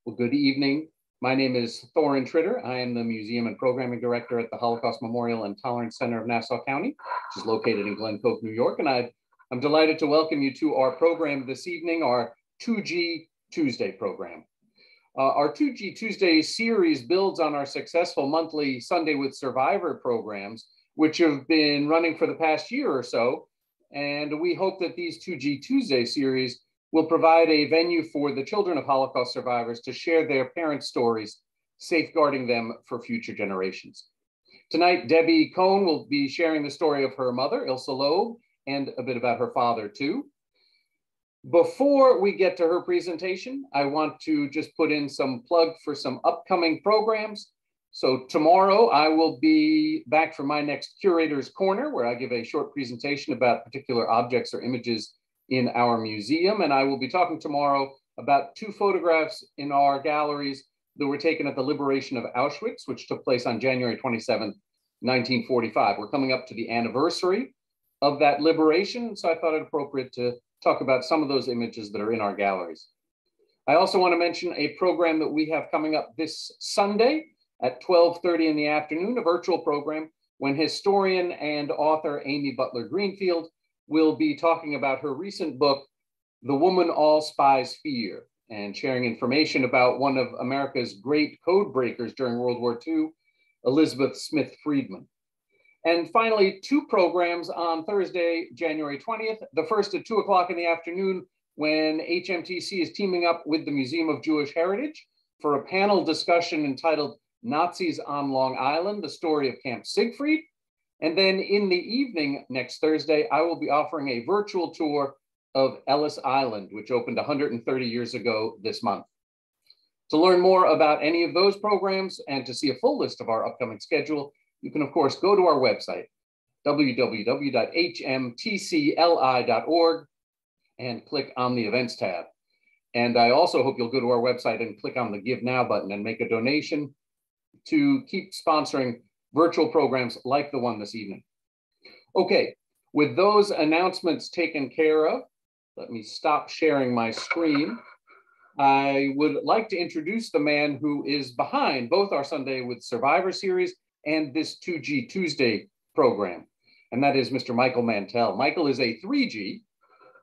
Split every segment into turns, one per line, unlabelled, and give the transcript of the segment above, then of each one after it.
Well, good evening. My name is Thorin Tritter. I am the Museum and Programming Director at the Holocaust Memorial and Tolerance Center of Nassau County, which is located in Glen Cove, New York. And I'm delighted to welcome you to our program this evening, our 2G Tuesday program. Our 2G Tuesday series builds on our successful monthly Sunday with Survivor programs, which have been running for the past year or so. And we hope that these 2G Tuesday series will provide a venue for the children of Holocaust survivors to share their parents' stories, safeguarding them for future generations. Tonight, Debbie Cohn will be sharing the story of her mother, Ilse Loeb, and a bit about her father too. Before we get to her presentation, I want to just put in some plug for some upcoming programs. So tomorrow I will be back for my next Curator's Corner, where I give a short presentation about particular objects or images in our museum. And I will be talking tomorrow about 2 photographs in our galleries that were taken at the liberation of Auschwitz, which took place on January 27, 1945. We're coming up to the anniversary of that liberation, so I thought it appropriate to talk about some of those images that are in our galleries. I also want to mention a program that we have coming up this Sunday at 12:30 in the afternoon, a virtual program when historian and author Amy Butler Greenfield will be talking about her recent book, The Woman All Spies Fear, and sharing information about one of America's great code breakers during World War II, Elizabeth Smith Friedman. And finally, 2 programs on Thursday, January 20th, the first at 2 o'clock in the afternoon when HMTC is teaming up with the Museum of Jewish Heritage for a panel discussion entitled Nazis on Long Island, the story of Camp Siegfried. And then in the evening next Thursday, I will be offering a virtual tour of Ellis Island, which opened 130 years ago this month. To learn more about any of those programs and to see a full list of our upcoming schedule, you can, of course, go to our website, www.hmtcli.org, and click on the events tab. And I also hope you'll go to our website and click on the Give Now button and make a donation to keep sponsoring virtual programs like the one this evening. Okay, with those announcements taken care of, let me stop sharing my screen. I would like to introduce the man who is behind both our Sunday with Survivor series and this 2G Tuesday program, and that is Mr. Michael Mantell. Michael is a 3G.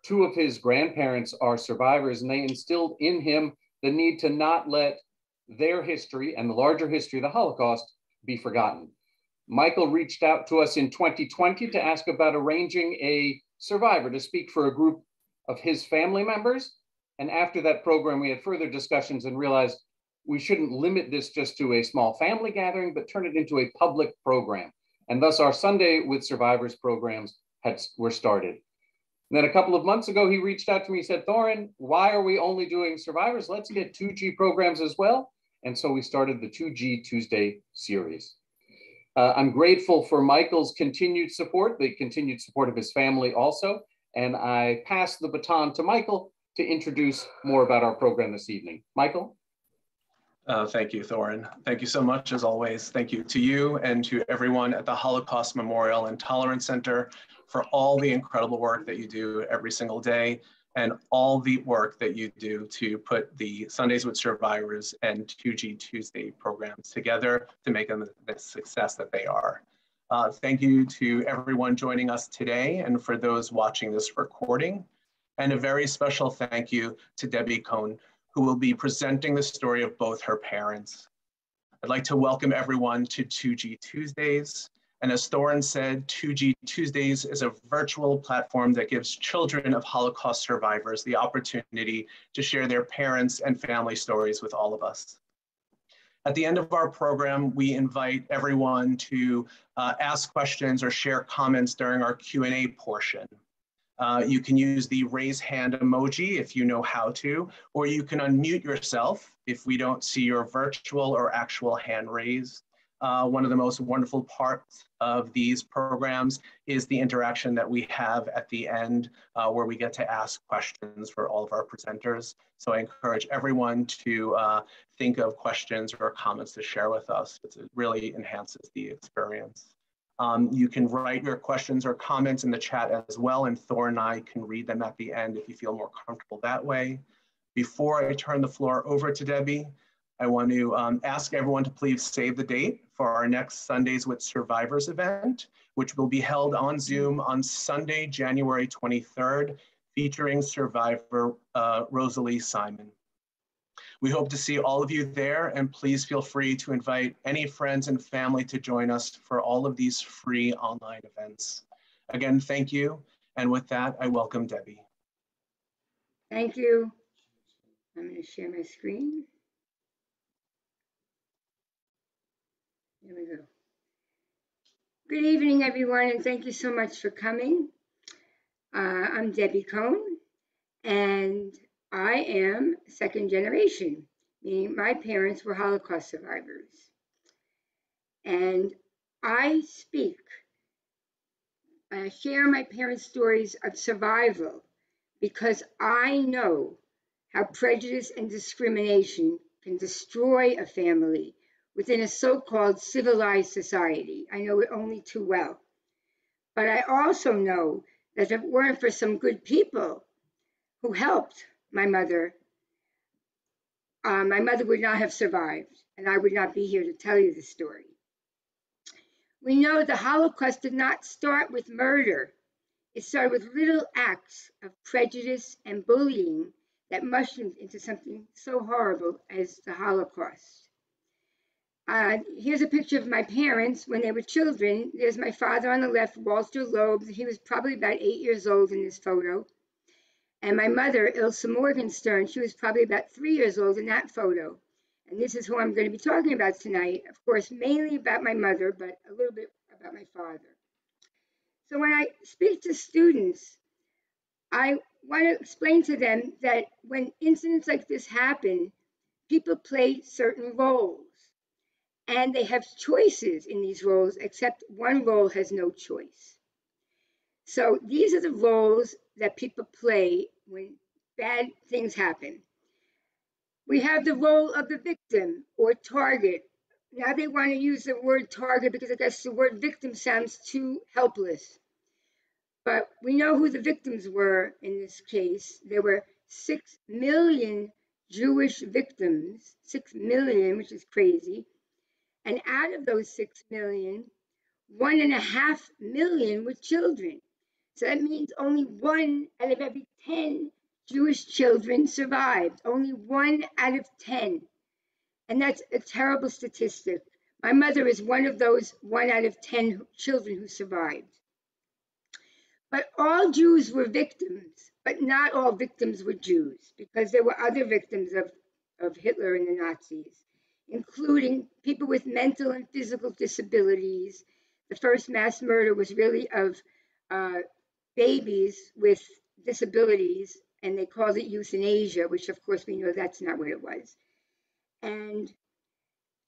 2 of his grandparents are survivors, and they instilled in him the need to not let their history and the larger history of the Holocaust be forgotten. Michael reached out to us in 2020 to ask about arranging a survivor to speak for a group of his family members. And after that program, we had further discussions and realized we shouldn't limit this just to a small family gathering, but turn it into a public program. And thus our Sunday with Survivors programs were started. And then a couple of months ago, he reached out to me, he said, Thorin, why are we only doing survivors? Let's get 2G programs as well. And so we started the 2G Tuesday series. I'm grateful for Michael's continued support, the continued support of his family also. And I pass the baton to Michael to introduce more about our program this evening. Michael?
Thank you, Thorin. Thank you so much, as always. Thank you to you and to everyone at the Holocaust Memorial and Tolerance Center for all the incredible work that you do every single day and all the work that you do to put the Sundays with Survivors and 2G Tuesday programs together to make them the success that they are. Thank you to everyone joining us today and for those watching this recording. And a very special thank you to Debbie Cohn, who will be presenting the story of both her parents. I'd like to welcome everyone to 2G Tuesdays. And as Thorin said, 2G Tuesdays is a virtual platform that gives children of Holocaust survivors the opportunity to share their parents and family stories with all of us. At the end of our program, we invite everyone to ask questions or share comments during our Q&A portion. You can use the raise hand emoji if you know how to, or you can unmute yourself if we don't see your virtual or actual hand raised. One of the most wonderful parts of these programs is the interaction that we have at the end where we get to ask questions for all of our presenters. So I encourage everyone to think of questions or comments to share with us. It really enhances the experience. You can write your questions or comments in the chat as well, and Thor and I can read them at the end if you feel more comfortable that way. Before I turn the floor over to Debbie, I want to ask everyone to please save the date for our next Sundays with Survivors event, which will be held on Zoom on Sunday, January 23rd, featuring survivor Rosalie Simon. We hope to see all of you there, and please feel free to invite any friends and family to join us for all of these free online events. Again, thank you. And with that, I welcome Debbie.
Thank you. I'm going to share my screen. There we go. Good evening, everyone, and thank you so much for coming. I'm Debbie Cohn, and I am second generation, meaning my parents were Holocaust survivors. And I share my parents' stories of survival because I know how prejudice and discrimination can destroy a family within a so-called civilized society. I know it only too well. But I also know that if it weren't for some good people who helped my mother would not have survived, and I would not be here to tell you the story. We know the Holocaust did not start with murder. It started with little acts of prejudice and bullying that mushroomed into something so horrible as the Holocaust. Here's a picture of my parents when they were children. There's my father on the left, Walter Loeb. He was probably about 8 years old in this photo. And my mother, Ilse Morgenstern, she was probably about 3 years old in that photo. And this is who I'm going to be talking about tonight. Of course, mainly about my mother, but a little bit about my father. So when I speak to students, I want to explain to them that when incidents like this happen, people play certain roles. And they have choices in these roles, except one role has no choice. So these are the roles that people play when bad things happen. We have the role of the victim or target. Now they want to use the word target because I guess the word victim sounds too helpless. But we know who the victims were in this case. There were 6 million Jewish victims, 6 million, which is crazy. And out of those 6 million, 1.5 million were children. So that means only 1 out of every 10 Jewish children survived. Only 1 out of 10. And that's a terrible statistic. My mother is one of those 1 out of 10 children who survived. But all Jews were victims, but not all victims were Jews, because there were other victims of Hitler and the Nazis, including people with mental and physical disabilities. The first mass murder was really of babies with disabilities, and they called it euthanasia, which of course we know that's not what it was. And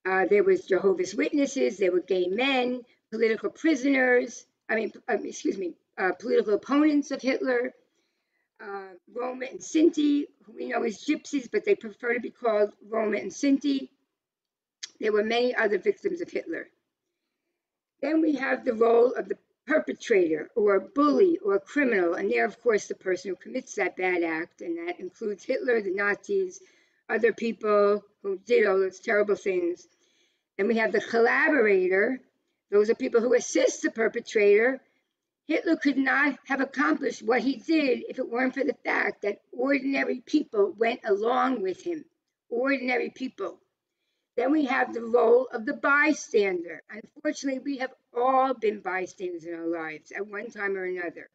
there was Jehovah's Witnesses, there were gay men, political prisoners, political opponents of Hitler, Roma and Sinti, who we know as gypsies, but they prefer to be called Roma and Sinti. There were many other victims of Hitler. Then we have the role of the perpetrator or bully or criminal, and they're of course the person who commits that bad act, and that includes Hitler, the Nazis, other people who did all those terrible things. Then we have the collaborator. Those are people who assist the perpetrator. Hitler could not have accomplished what he did if it weren't for the fact that ordinary people went along with him. Ordinary people. Then we have the role of the bystander. Unfortunately, we have all been bystanders in our lives at one time or another.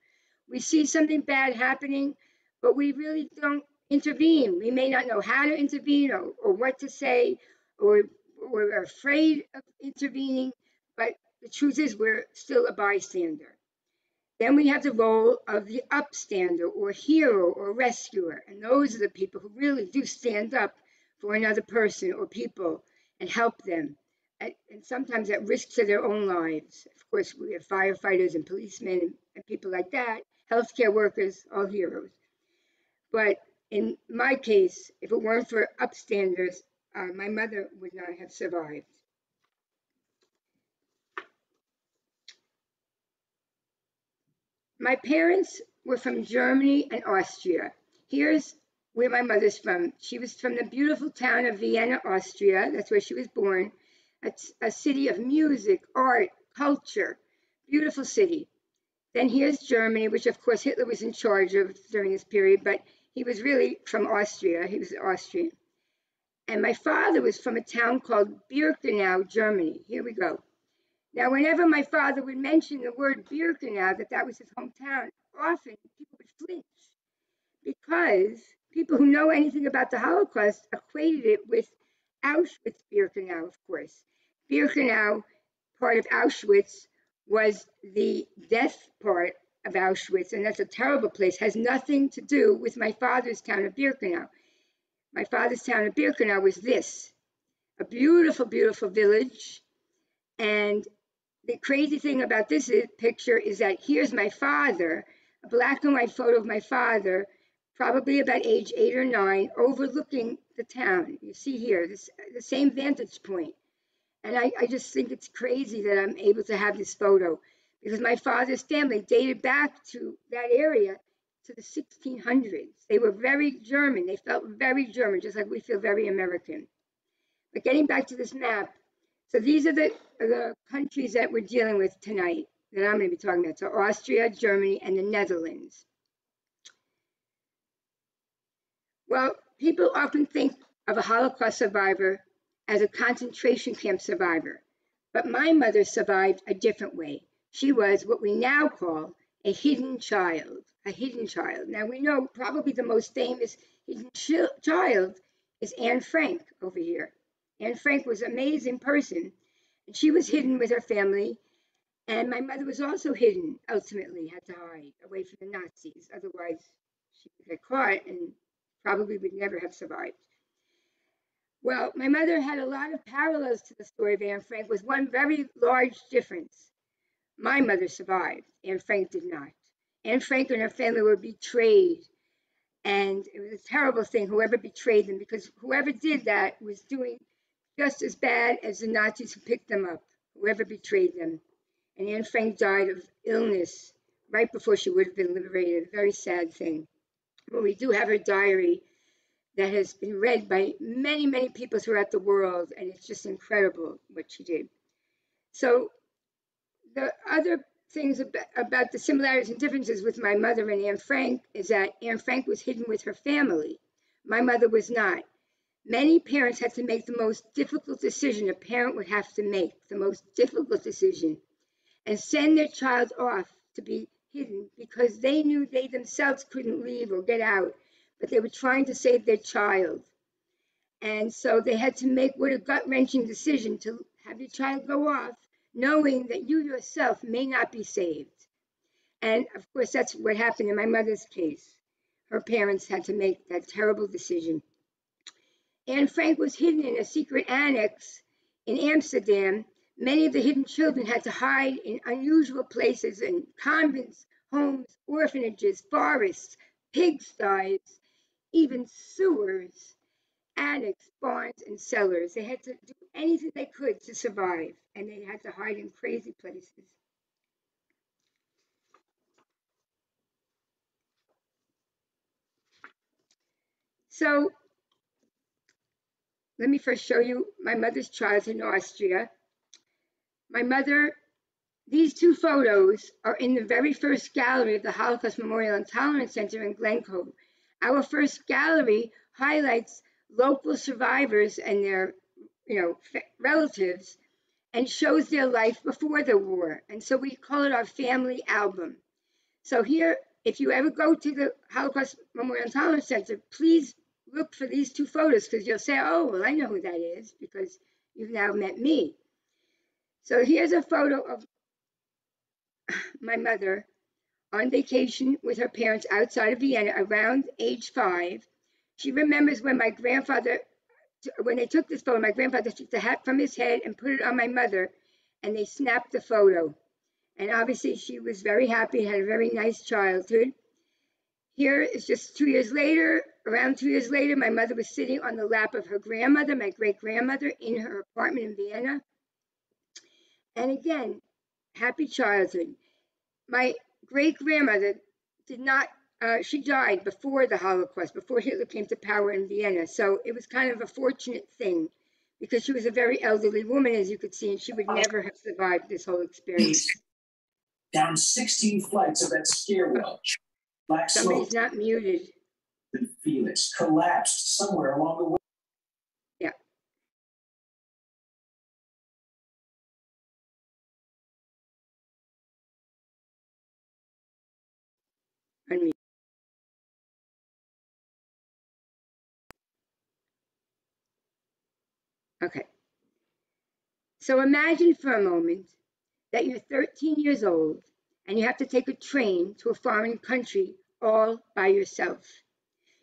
We see something bad happening, but we really don't intervene. We may not know how to intervene or what to say, or we're afraid of intervening, but the truth is we're still a bystander. Then we have the role of the upstander or hero or rescuer. And those are the people who really do stand up for another person or people and help them, and sometimes at risk to their own lives. Of course, we have firefighters and policemen and people like that, healthcare workers, all heroes. But in my case, if it weren't for upstanders, my mother would not have survived. My parents were from Germany and Austria. Here's where my mother's from. She was from the beautiful town of Vienna, Austria. That's where she was born. It's a city of music, art, culture, beautiful city. Then here's Germany, which of course Hitler was in charge of during this period, but he was really from Austria. He was Austrian. And my father was from a town called Birkenau, Germany. Here we go. Now, whenever my father would mention the word Birkenau, that was his hometown, often people would flinch because people who know anything about the Holocaust equated it with Auschwitz-Birkenau, of course. Birkenau, part of Auschwitz, was the death part of Auschwitz, and that's a terrible place. Has nothing to do with my father's town of Birkenau. My father's town of Birkenau was this, a beautiful, beautiful village. And the crazy thing about this picture is that here's my father, a black and white photo of my father, probably about age 8 or 9, overlooking the town. You see here, the same vantage point. And I just think it's crazy that I'm able to have this photo because my father's family dated back to that area to the 1600s. They were very German. They felt very German, just like we feel very American. But getting back to this map, so these are the countries that we're dealing with tonight that I'm going to be talking about. So Austria, Germany, and the Netherlands. Well, people often think of a Holocaust survivor as a concentration camp survivor, but my mother survived a different way. She was what we now call a hidden child, a hidden child. Now we know probably the most famous hidden child is Anne Frank over here. Anne Frank was an amazing person, and she was hidden with her family, and my mother was also hidden, ultimately had to hide away from the Nazis, otherwise she would get caught and probably would never have survived. Well, my mother had a lot of parallels to the story of Anne Frank with one very large difference. My mother survived. Anne Frank did not. Anne Frank and her family were betrayed. And it was a terrible thing, whoever betrayed them, because whoever did that was doing just as bad as the Nazis who picked them up, whoever betrayed them. And Anne Frank died of illness right before she would have been liberated. A very sad thing. But we do have her diary that has been read by many, many people throughout the world, and it's just incredible what she did. So the other things about the similarities and differences with my mother and Anne Frank is that Anne Frank was hidden with her family. My mother was not. Many parents had to make the most difficult decision a parent would have to make, the most difficult decision, and send their child off to be hidden because they knew they themselves couldn't leave or get out, but they were trying to save their child. And so they had to make what a gut-wrenching decision to have your child go off, knowing that you yourself may not be saved. And of course, that's what happened in my mother's case. Her parents had to make that terrible decision. Anne Frank was hidden in a secret annex in Amsterdam. Many of the hidden children had to hide in unusual places in convents, homes, orphanages, forests, pigsties, even sewers, attics, barns, and cellars. They had to do anything they could to survive, and they had to hide in crazy places. So let me first show you my mother's childhood in Austria. My mother, these two photos are in the very first gallery of the Holocaust Memorial and Tolerance Center in Glen Cove. Our first gallery highlights local survivors and their relatives and shows their life before the war. And so we call it our family album. So here, if you ever go to the Holocaust Memorial and Tolerance Center, please look for these two photos because you'll say, oh, well, I know who that is because you've now met me. So here's a photo of my mother on vacation with her parents outside of Vienna around age 5. She remembers when my grandfather, when they took this photo, my grandfather took the hat from his head and put it on my mother, and they snapped the photo. And obviously she was very happy, had a very nice childhood. Here is just 2 years later, around 2 years later, my mother was sitting on the lap of her grandmother, my great-grandmother, in her apartment in Vienna. And again, happy childhood. My great-grandmother did not she died before the Holocaust, before Hitler came to power in Vienna. So it was kind of a fortunate thing because she was a very elderly woman, as you could see, and she would never have survived this whole experience.
Down 16 flights of that stairwell. Black
Somebody's
smoke.
not muted.
And Felix collapsed somewhere along the way.
Yeah. Unmute. Okay. So imagine for a moment that you're 13 years old and you have to take a train to a foreign country all by yourself.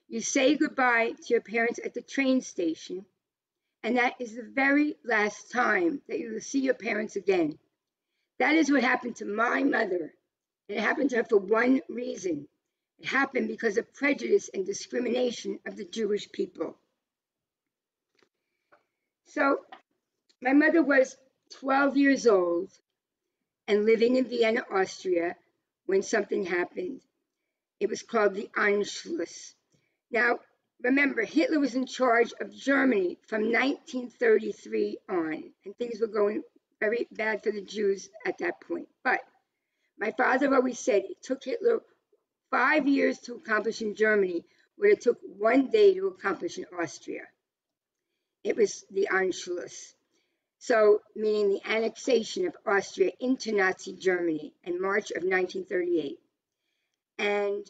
You say goodbye to your parents at the train station, and that is the very last time that you will see your parents again. That is what happened to my mother. And it happened to her for one reason. It happened because of prejudice and discrimination of the Jewish people. So my mother was 12 years old and living in Vienna, Austria, when something happened. It was called the Anschluss. Now, remember, Hitler was in charge of Germany from 1933 on, and things were going very bad for the Jews at that point. But my father always said it took Hitler 5 years to accomplish in Germany what it took 1 day to accomplish in Austria. It was the Anschluss. So, meaning the annexation of Austria into Nazi Germany in March of 1938. And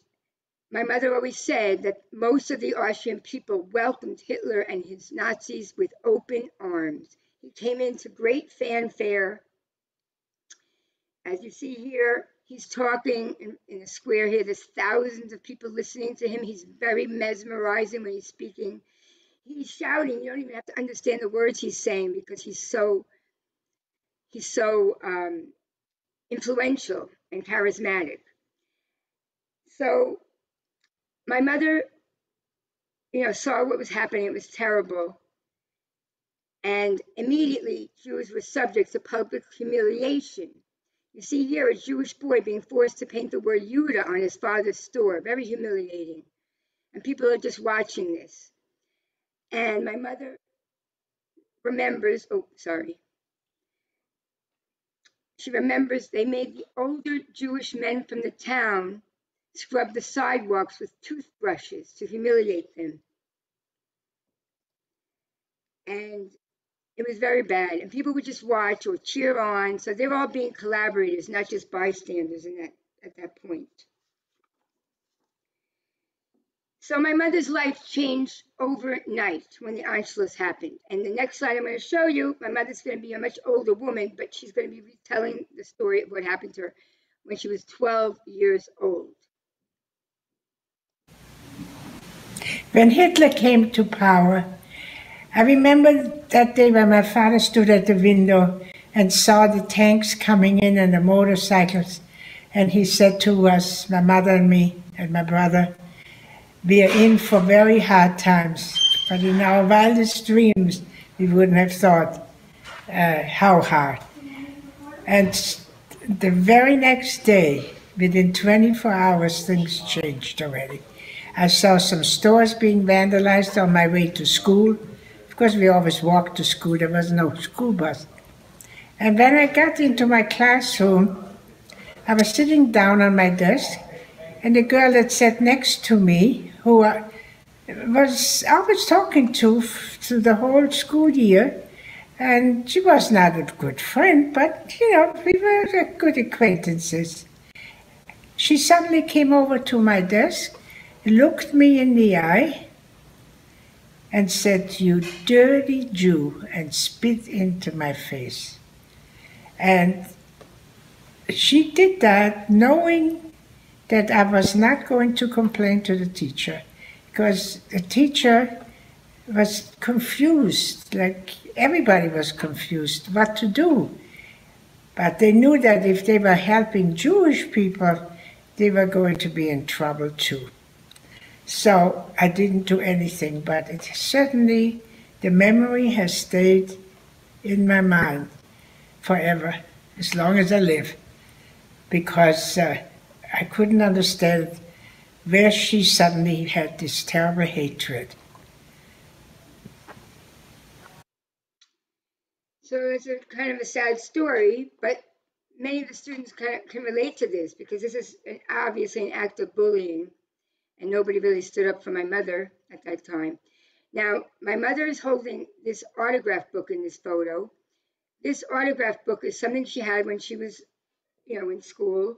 my mother always said that most of the Austrian people welcomed Hitler and his Nazis with open arms. He came into great fanfare. As you see here, he's talking in a square here. There's thousands of people listening to him. He's very mesmerizing when he's speaking. He's shouting. You don't even have to understand the words he's saying because he's so influential and charismatic. So my mother, saw what was happening. It was terrible. And immediately, Jews were subject to public humiliation. You see here a Jewish boy being forced to paint the word Judah on his father's store. Very humiliating. And people are just watching this. And my mother remembers, she remembers they made the older Jewish men from the town scrub the sidewalks with toothbrushes to humiliate them. And it was very bad. And people would just watch or cheer on. So they were all being collaborators, not just bystanders at that point. So my mother's life changed overnight when the Anschluss happened. And the next slide I'm going to show you, my mother's going to be a much older woman, but she's going to be retelling the story of what happened to her when she was 12 years old.
When Hitler came to power, I remember that day when my father stood at the window and saw the tanks coming in and the motorcycles. And he said to us, my mother and me and my brother, we are in for very hard times. But in our wildest dreams, we wouldn't have thought how hard. And the very next day, within 24 hours, things changed already. I saw some stores being vandalized on my way to school. Of course, we always walked to school. There was no school bus. And when I got into my classroom, I was sitting down on my desk, and the girl that sat next to me, who I was always talking to through the whole school year, and she was not a good friend, but, we were good acquaintances. She suddenly came over to my desk, looked me in the eye, and said, "You dirty Jew," and spit into my face. And she did that knowing that I was not going to complain to the teacher, because the teacher was confused, like everybody was confused what to do. But they knew that if they were helping Jewish people, they were going to be in trouble too. So I didn't do anything, but it certainly, the memory has stayed in my mind forever, as long as I live, because I couldn't understand where she suddenly had this terrible hatred.
So it's a kind of a sad story, but many of the students can relate to this because this is obviously an act of bullying, and nobody really stood up for my mother at that time. Now, my mother is holding this autograph book in this photo. This autograph book is something she had when she was, in school,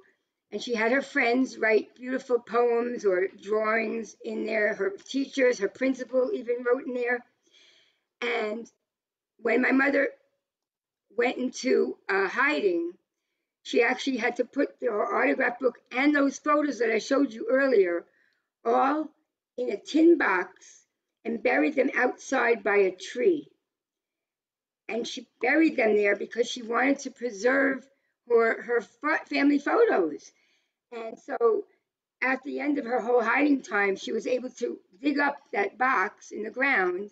and she had her friends write beautiful poems or drawings in there. Her teachers, her principal even wrote in there. And when my mother went into hiding, she actually had to put her autograph book and those photos that I showed you earlier all in a tin box and buried them outside by a tree. And she buried them there because she wanted to preserve her family photos. And so at the end of her whole hiding time, she was able to dig up that box in the ground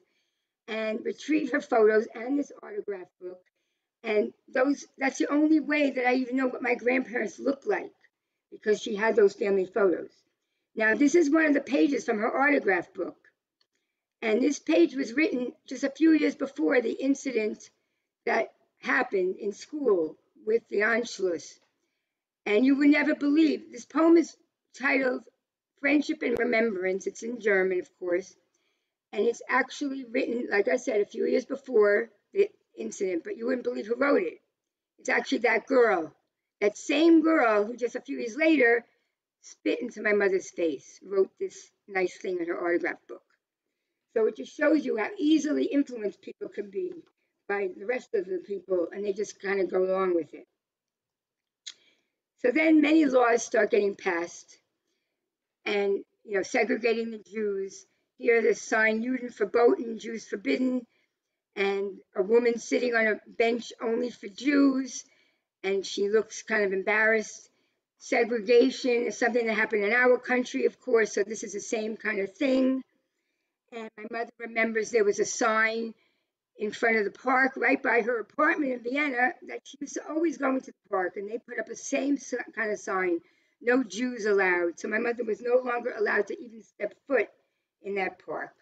and retrieve her photos and this autograph book. And that's the only way that I even know what my grandparents looked like, because she had those family photos. Now, this is one of the pages from her autograph book. And this page was written just a few years before the incident that happened in school with the Anschluss. And you would never believe, this poem is titled Friendship and Remembrance. It's in German, of course. And it's actually written, like I said, a few years before the incident, but you wouldn't believe who wrote it. It's actually that girl, that same girl who just a few years later spit into my mother's face, wrote this nice thing in her autograph book. So it just shows you how easily influenced people can be by the rest of the people, and they just kind of go along with it. So then many laws start getting passed, and segregating the Jews. Here, the sign Juden verboten, Jews forbidden, and a woman sitting on a bench only for Jews, and she looks kind of embarrassed. Segregation is something that happened in our country, of course, so this is the same kind of thing. And my mother remembers there was a sign in front of the park right by her apartment in Vienna that she was always going to the park, and they put up the same kind of sign, no Jews allowed. So my mother was no longer allowed to even step foot in that park.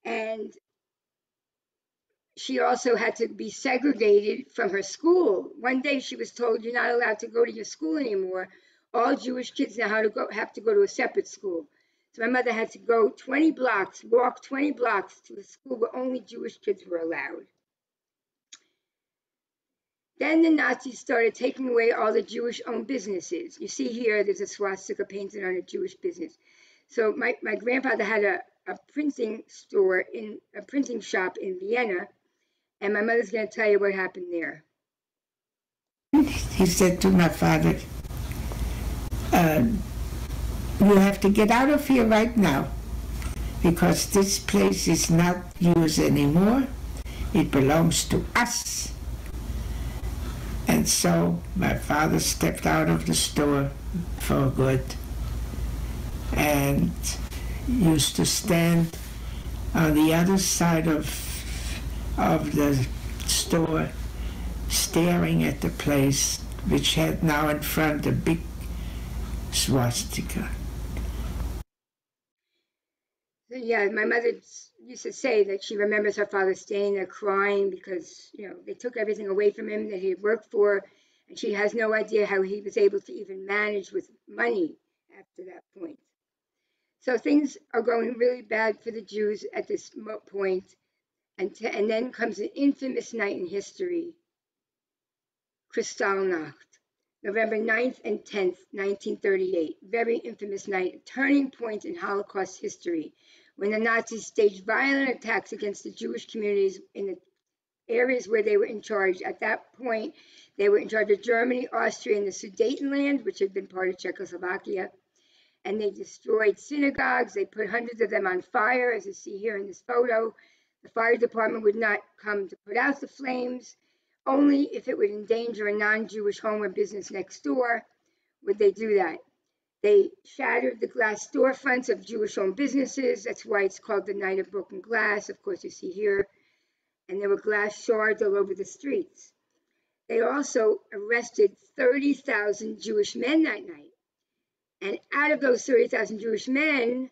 And she also had to be segregated from her school. One day she was told, you're not allowed to go to your school anymore. All Jewish kids now have to go to a separate school. So my mother had to go 20 blocks, walk 20 blocks to a school where only Jewish kids were allowed. Then the Nazis started taking away all the Jewish-owned businesses. You see here, there's a swastika painted on a Jewish business. So my grandfather had a printing shop in Vienna, and my mother's going to tell you what happened there.
He said to my father, you have to get out of here right now, because this place is not yours anymore. It belongs to us. And so my father stepped out of the store for good and used to stand on the other side of the store, staring at the place, which had now in front a big swastika.
Yeah, my mother used to say that she remembers her father staying there crying because, they took everything away from him that he had worked for, and she has no idea how he was able to even manage with money after that point. So things are going really bad for the Jews at this point, and then comes an infamous night in history, Kristallnacht, November 9th and 10th, 1938. Very infamous night, a turning point in Holocaust history, when the Nazis staged violent attacks against the Jewish communities in the areas where they were in charge. At that point, they were in charge of Germany, Austria, and the Sudetenland, which had been part of Czechoslovakia. And they destroyed synagogues. They put hundreds of them on fire, as you see here in this photo. The fire department would not come to put out the flames. Only if it would endanger a non-Jewish home or business next door would they do that. They shattered the glass storefronts of Jewish-owned businesses. That's why it's called the Night of Broken Glass, of course, you see here. And there were glass shards all over the streets. They also arrested 30,000 Jewish men that night. And out of those 30,000 Jewish men,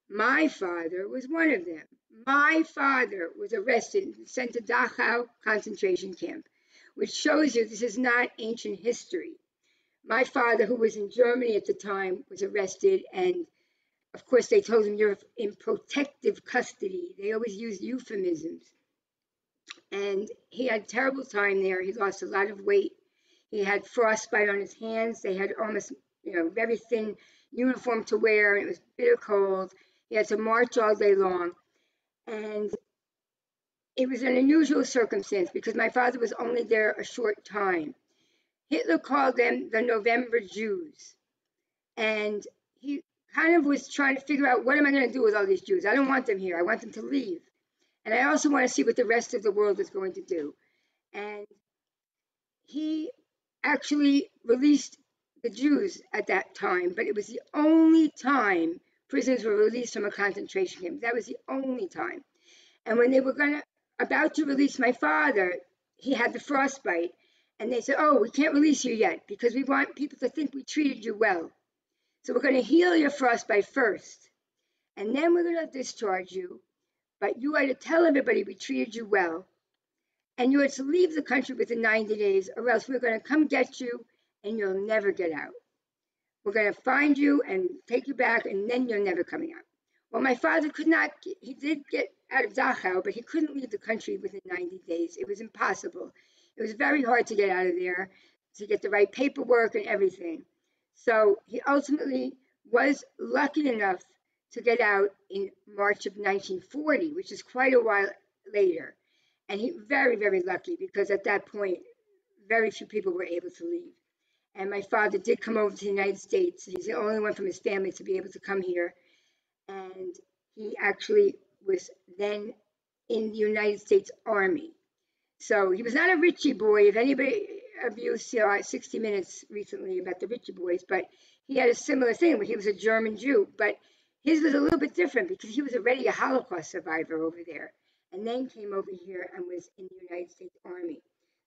my father was one of them. My father was arrested and sent to Dachau concentration camp, which shows you this is not ancient history. My father, who was in Germany at the time, was arrested, and of course they told him you're in protective custody. They always use euphemisms. And he had a terrible time there. He lost a lot of weight. He had frostbite on his hands. They had almost, very thin uniform to wear, and it was bitter cold. He had to march all day long. And it was an unusual circumstance because my father was only there a short time. Hitler called them the November Jews. And he kind of was trying to figure out, what am I going to do with all these Jews? I don't want them here. I want them to leave. And I also want to see what the rest of the world is going to do. And he actually released the Jews at that time, but it was the only time prisoners were released from a concentration camp. That was the only time. And when they were about to release my father, he had the frostbite, and they said, oh, we can't release you yet because we want people to think we treated you well. So we're going to heal your frostbite first, and then we're going to discharge you, but you are to tell everybody we treated you well, and you are to leave the country within 90 days, or else we're going to come get you, and you'll never get out. We're going to find you and take you back, and then you're never coming out. Well, my father could not, he did get out of Dachau, but he couldn't leave the country within 90 days. It was impossible. It was very hard to get out of there, to get the right paperwork and everything. So he ultimately was lucky enough to get out in March of 1940, which is quite a while later. And he very, very lucky, because at that point, very few people were able to leave. And my father did come over to the United States. He's the only one from his family to be able to come here. And he actually was then in the United States Army. So he was not a Richie boy. If anybody of you saw 60 Minutes recently about the Richie boys, but he had a similar thing where he was a German Jew, but his was a little bit different because he was already a Holocaust survivor over there, and then came over here and was in the United States Army.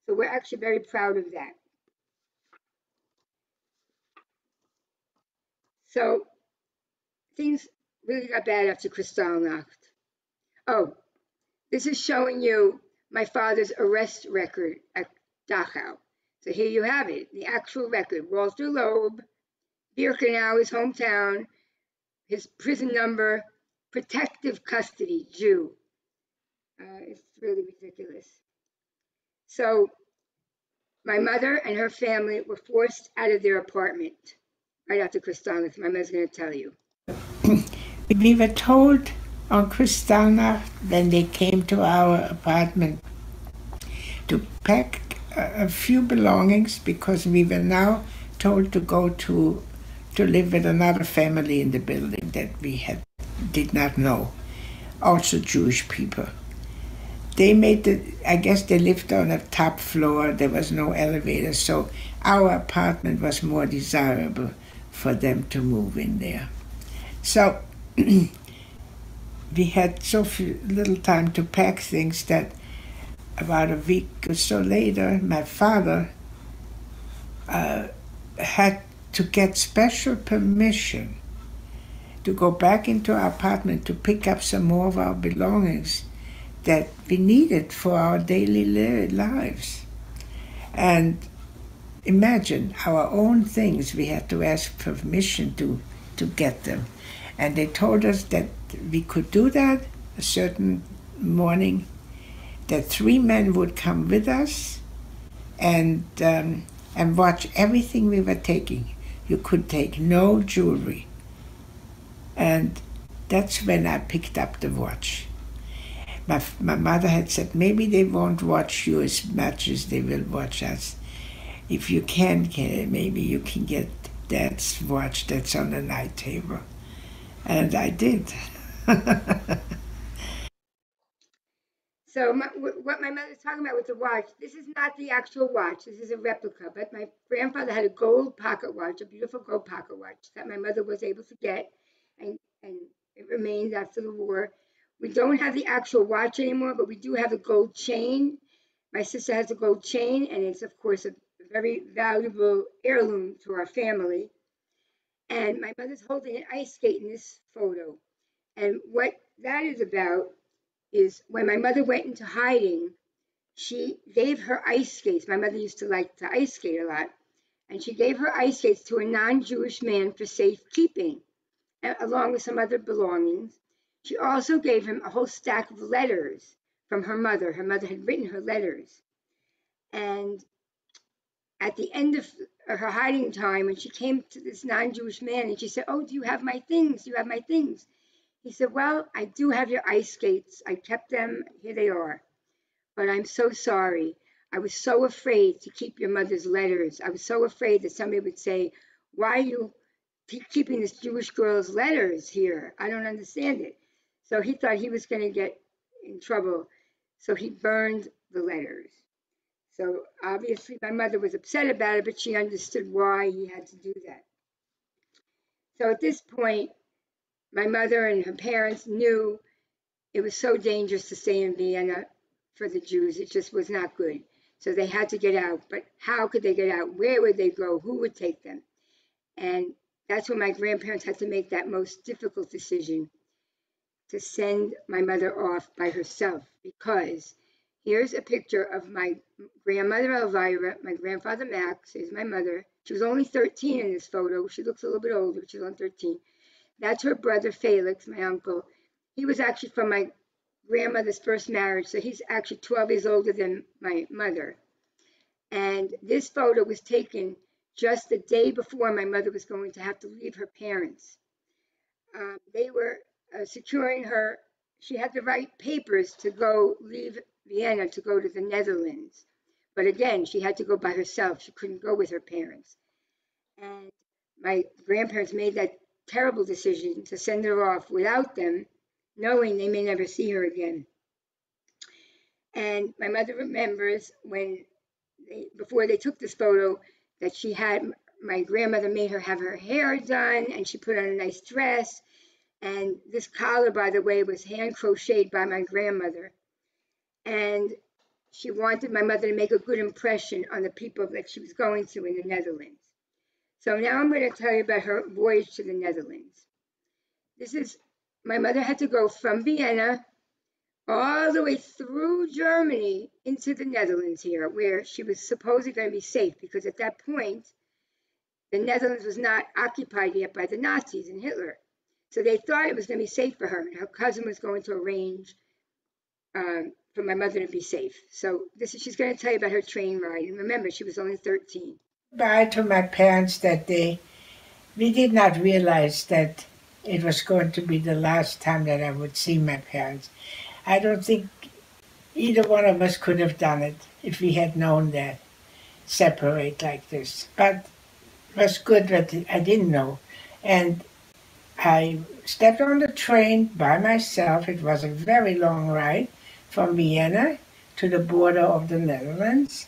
So we're actually very proud of that. So things really got bad after Kristallnacht. Oh, this is showing you my father's arrest record at Dachau. So here you have it, the actual record. Walter Loeb, Birkenau, his hometown, his prison number, protective custody, Jew. It's really ridiculous. So my mother and her family were forced out of their apartment right after Kristallnacht. My mother's going to tell you.
We were told on Kristallnacht, when they came to our apartment, to pack a few belongings because we were now told to go to live with another family in the building that we did not know, also Jewish people. They I guess they lived on a top floor, there was no elevator, so our apartment was more desirable for them to move in there. So we had so little time to pack things that about a week or so later, my father had to get special permission to go back into our apartment to pick up some more of our belongings that we needed for our daily lives. And imagine, our own things, we had to ask permission to get them. And they told us that we could do that a certain morning, that 3 men would come with us and watch everything we were taking. You could take no jewelry. And that's when I picked up the watch. My mother had said, maybe they won't watch you as much as they will watch us. If you can, maybe you can get Dad's watch that's on the night table. And I did.
So what my mother's talking about with the watch, this is not the actual watch. This is a replica. But my grandfather had a gold pocket watch, a beautiful gold pocket watch that my mother was able to get, and it remained after the war. We don't have the actual watch anymore, but we do have a gold chain. My sister has a gold chain, and it's, of course, a very valuable heirloom to our family. And my mother's holding an ice skate in this photo. And what that is about is when my mother went into hiding, she gave her ice skates. My mother used to like to ice skate a lot. And she gave her ice skates to a non-Jewish man for safekeeping, along with some other belongings. She also gave him a whole stack of letters from her mother. Her mother had written her letters. And at the end of her hiding time, when she came to this non-Jewish man and she said, "Oh, do you have my things? Do you have my things?" He said, "Well, I do have your ice skates. I kept them. Here they are. But I'm so sorry. I was so afraid to keep your mother's letters. I was so afraid that somebody would say, 'Why are you keeping this Jewish girl's letters here? I don't understand it.'" So he thought he was going to get in trouble. So he burned the letters. So obviously my mother was upset about it, but she understood why he had to do that. So at this point, my mother and her parents knew it was so dangerous to stay in Vienna for the Jews. It just was not good. So they had to get out. But how could they get out? Where would they go? Who would take them? And that's when my grandparents had to make that most difficult decision, to send my mother off by herself, because here's a picture of my grandmother Elvira, my grandfather Max, is my mother. She was only 13 in this photo. She looks a little bit older, but she's only 13. That's her brother Felix, my uncle. He was actually from my grandmother's first marriage, so he's actually 12 years older than my mother. And this photo was taken just the day before my mother was going to have to leave her parents. They were securing her. She had the right papers to go leave Vienna to go to the Netherlands. But again, she had to go by herself. She couldn't go with her parents. And my grandparents made that terrible decision to send her off without them, knowing they may never see her again. And my mother remembers before they took this photo, that my grandmother made her have her hair done, and she put on a nice dress. And this collar, by the way, was hand crocheted by my grandmother. And she wanted my mother to make a good impression on the people that she was going to in the Netherlands. So now I'm going to tell you about her voyage to the Netherlands. My mother had to go from Vienna all the way through Germany into the Netherlands here, where she was supposedly going to be safe, because at that point, the Netherlands was not occupied yet by the Nazis and Hitler. So they thought it was going to be safe for her, and her cousin was going to arrange for my mother to be safe. So she's going to tell you about her train ride. And remember, she was only 13.
Bye to my parents that day. We did not realize that it was going to be the last time that I would see my parents. I don't think either one of us could have done it if we had known that, separate like this. But it was good that I didn't know. And I stepped on the train by myself. It was a very long ride from Vienna to the border of the Netherlands,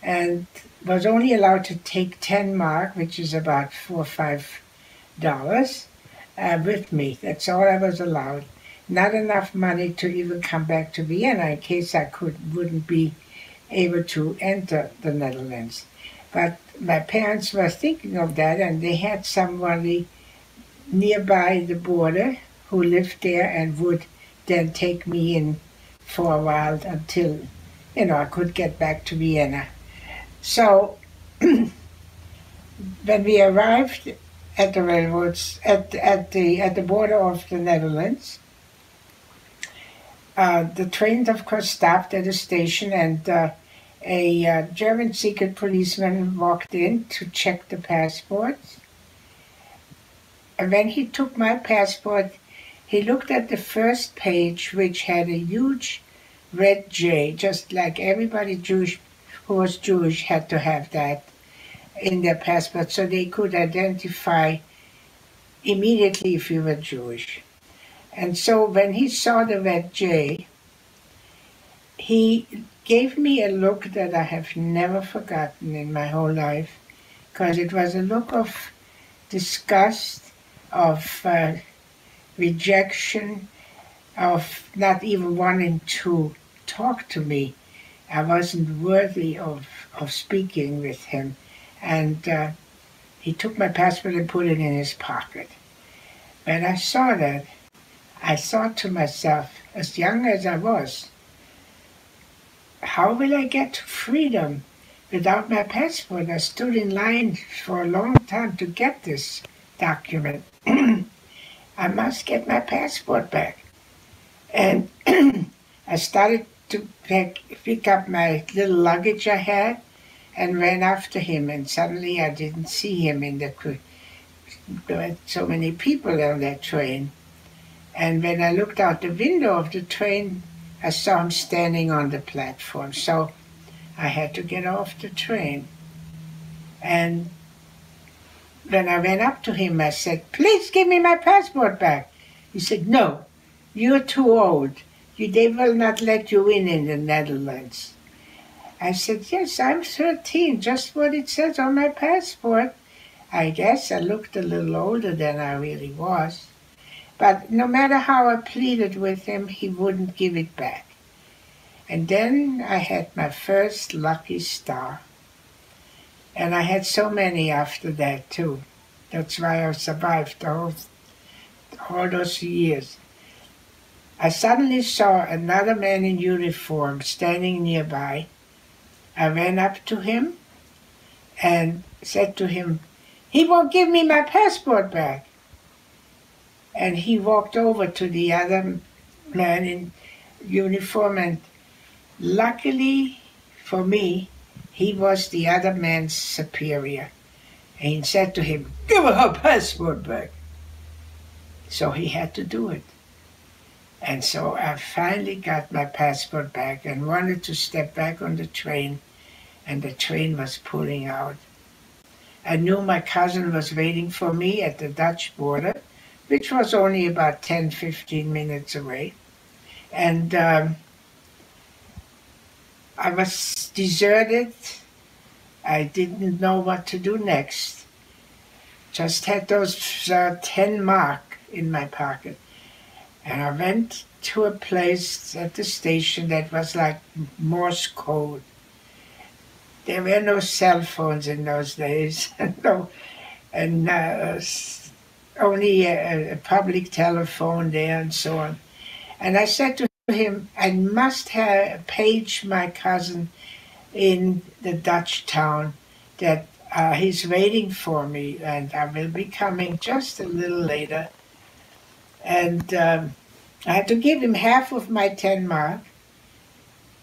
and was only allowed to take 10 mark, which is about $4 or $5, with me. That's all I was allowed. Not enough money to even come back to Vienna in case I wouldn't be able to enter the Netherlands. But my parents were thinking of that, and they had somebody nearby the border who lived there and would then take me in for a while until, I could get back to Vienna. So when we arrived at the railroads, at the border of the Netherlands, the train, of course, stopped at a station, and a German secret policeman walked in to check the passports. And when he took my passport, he looked at the first page, which had a huge red J, just like everybody Jewish who was Jewish had to have that in their passport, so they could identify immediately if you were Jewish. And so when he saw the red J, he gave me a look that I have never forgotten in my whole life, because it was a look of disgust, of rejection, of not even wanting to talk to me. I wasn't worthy of speaking with him. And He took my passport and put it in his pocket. When I saw that, I thought to myself, as young as I was, how will I get to freedom without my passport? I stood in line for a long time to get this document. I must get my passport back. And I started to pick up my little luggage I had and ran after him. And suddenly I didn't see him in the crew. There were so many people on that train. And when I looked out the window of the train, I saw him standing on the platform. So I had to get off the train. And when I went up to him, I said, "Please give me my passport back." He said, "No, you're too old. They will not let you in the Netherlands." I said, "Yes, I'm 13, just what it says on my passport." I guess I looked a little older than I really was. But no matter how I pleaded with him, he wouldn't give it back. And then I had my first lucky star. And I had so many after that, too. That's why I survived all those years. I suddenly saw another man in uniform standing nearby. I ran up to him and said to him, "He won't give me my passport back." And he walked over to the other man in uniform, and luckily for me, he was the other man's superior. And he said to him, "Give her her passport back." So he had to do it. And so I finally got my passport back and wanted to step back on the train, and the train was pulling out. I knew my cousin was waiting for me at the Dutch border, which was only about 10, 15 minutes away. And I was deserted. I didn't know what to do next. Just had those 10 mark in my pocket. And I went to a place at the station that was like Morse code. There were no cell phones in those days, no, and only a public telephone there and so on. And I said to him, "I must have page my cousin in the Dutch town that he's waiting for me and I will be coming just a little later." And I had to give him half of my 10 mark.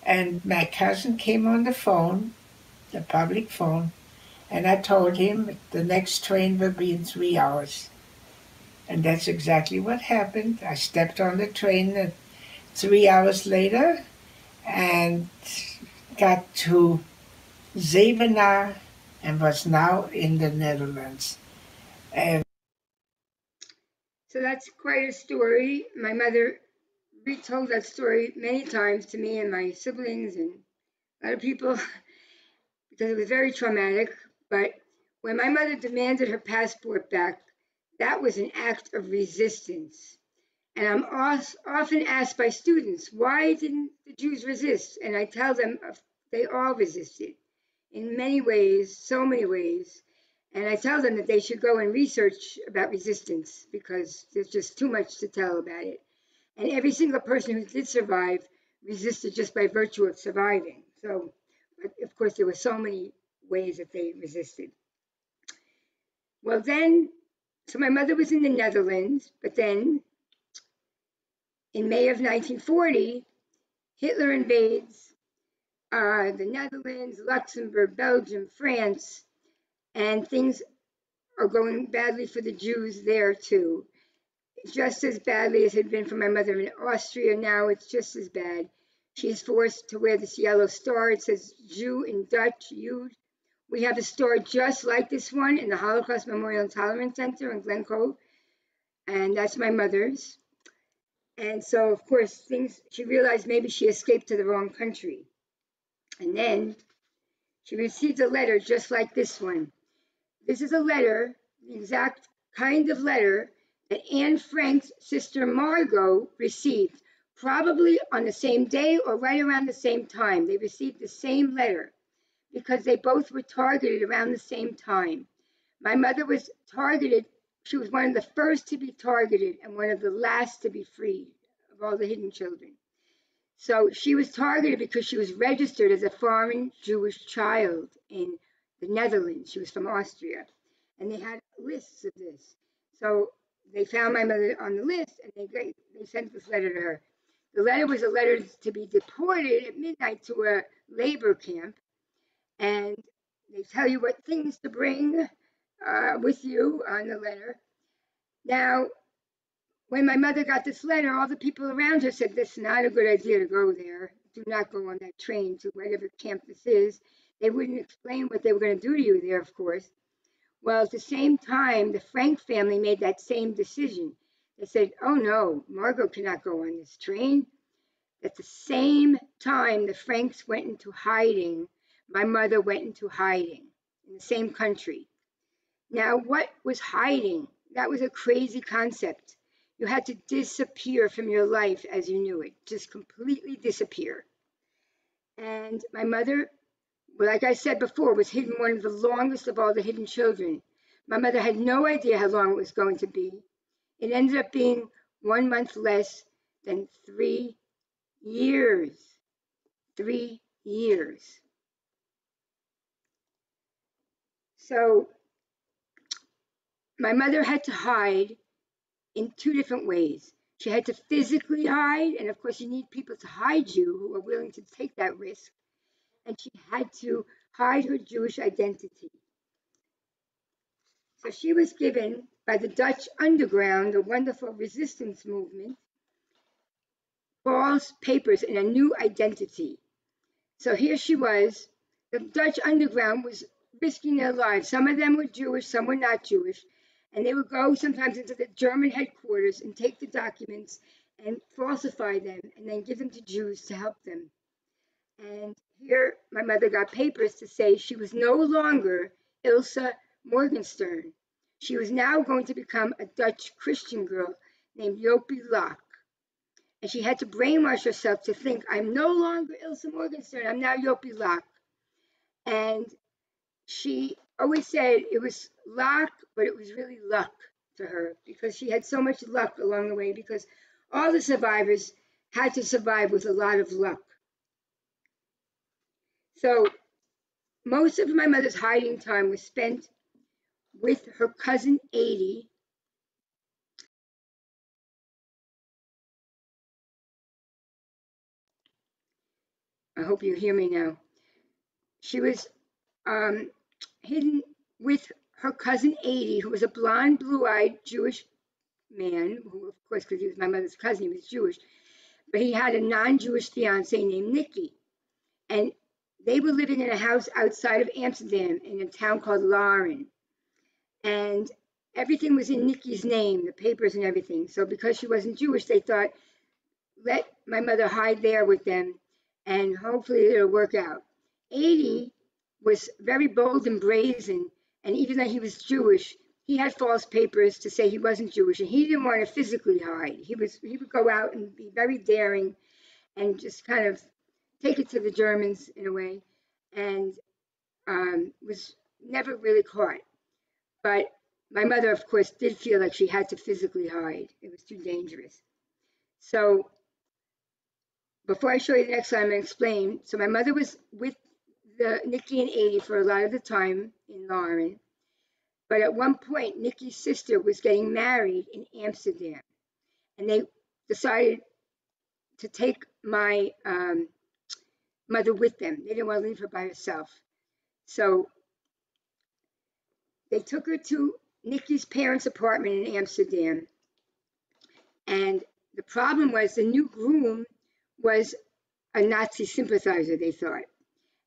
And my cousin came on the phone, the public phone, and I told him the next train will be in 3 hours. And that's exactly what happened. I stepped on the train 3 hours later and got to Zevenaar and was now in the Netherlands. And
So that's quite a story. My mother retold that story many times to me and my siblings and a lot of people because it was very traumatic. But when my mother demanded her passport back, that was an act of resistance. And I'm often asked by students, why didn't the Jews resist? And I tell them they all resisted in many ways, so many ways. And I tell them that they should go and research about resistance because there's just too much to tell about it. And every single person who did survive resisted just by virtue of surviving. So, but of course, there were so many ways that they resisted. Well, then, so my mother was in the Netherlands, but then in May of 1940, Hitler invades the Netherlands, Luxembourg, Belgium, France, and things are going badly for the Jews there too. Just as badly as it had been for my mother in Austria, now it's just as bad. She is forced to wear this yellow star. It says Jew in Dutch, Jood. We have a store just like this one in the Holocaust Memorial and Tolerance Center in Glen Cove, and that's my mother's. And so, of course, she realized maybe she escaped to the wrong country. And then she received a letter just like this one. This is a letter, the exact kind of letter that Anne Frank's sister Margot received, probably on the same day or right around the same time. They received the same letter because they both were targeted around the same time. My mother was targeted. She was one of the first to be targeted and one of the last to be freed of all the hidden children. So she was targeted because she was registered as a foreign Jewish child in the Netherlands. She was from Austria, and they had lists of this. So they found my mother on the list, and they sent this letter to her. The letter was a letter to be deported at midnight to a labor camp, and they tell you what things to bring with you on the letter. Now, when my mother got this letter, all the people around her said, "This is not a good idea to go there. Do not go on that train to whatever camp this is." They wouldn't explain what they were going to do to you there, of course. Well, at the same time, the Frank family made that same decision. They said, "Oh no, Margot cannot go on this train." At the same time, the Franks went into hiding. My mother went into hiding in the same country. Now, what was hiding? That was a crazy concept. You had to disappear from your life as you knew it, just completely disappear. And my mother, like I said before, was hidden one of the longest of all the hidden children. My mother had no idea how long it was going to be. It ended up being 1 month less than 3 years. 3 years. So my mother had to hide in 2 different ways. She had to physically hide, and of course you need people to hide you who are willing to take that risk. And she had to hide her Jewish identity. So she was given by the Dutch underground, a wonderful resistance movement, false papers and a new identity. So here she was. The Dutch underground was risking their lives. Some of them were Jewish, some were not Jewish. And they would go sometimes into the German headquarters and take the documents and falsify them and then give them to Jews to help them. And here my mother got papers to say she was no longer Ilse Morgenstern. She was now going to become a Dutch Christian girl named Joppie Loeb. And she had to brainwash herself to think, I'm no longer Ilse Morgenstern, I'm now Joppie Loeb. And she always said it was luck, but it was really luck to her because she had so much luck along the way because all the survivors had to survive with a lot of luck. So most of my mother's hiding time was spent with her cousin Adie. I hope you hear me now. She was hidden with her cousin Adie, who was a blonde, blue-eyed Jewish man, who, of course, because he was my mother's cousin, he was Jewish, but he had a non-Jewish fiance named Nikki. And they were living in a house outside of Amsterdam in a town called Laren. And everything was in Nikki's name, the papers and everything. So because she wasn't Jewish, they thought, let my mother hide there with them and hopefully it'll work out. Adie was very bold and brazen, and even though he was Jewish, he had false papers to say he wasn't Jewish, and he didn't want to physically hide. He would go out and be very daring and just kind of take it to the Germans in a way, and was never really caught. But my mother, of course, did feel like she had to physically hide. It was too dangerous. So before I show you the next slide, I'm going to explain. So my mother was with Nikki and Adie for a lot of the time in Laren. But at one point, Nikki's sister was getting married in Amsterdam. And they decided to take my mother with them. They didn't want to leave her by herself. So they took her to Nikki's parents' apartment in Amsterdam. And the problem was the new groom was a Nazi sympathizer, they thought.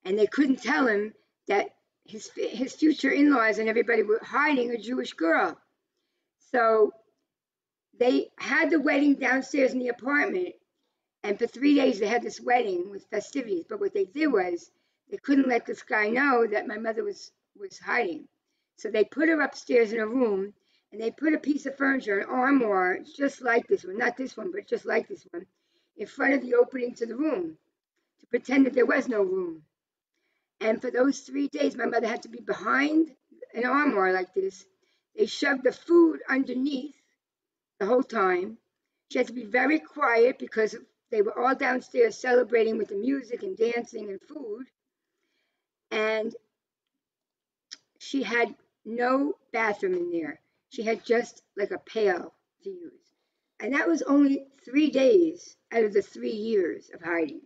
And they couldn't tell him that his future in-laws and everybody were hiding a Jewish girl. So they had the wedding downstairs in the apartment. And for 3 days, they had this wedding with festivities. But what they did was they couldn't let this guy know that my mother was hiding. So they put her upstairs in a room, and they put a piece of furniture, an armoire, just like this one, not this one, but just like this one, in front of the opening to the room to pretend that there was no room. And for those 3 days, my mother had to be behind an armoire like this. They shoved the food underneath the whole time. She had to be very quiet because they were all downstairs celebrating with the music and dancing and food. And she had no bathroom in there. She had just like a pail to use. And that was only 3 days out of the 3 years of hiding,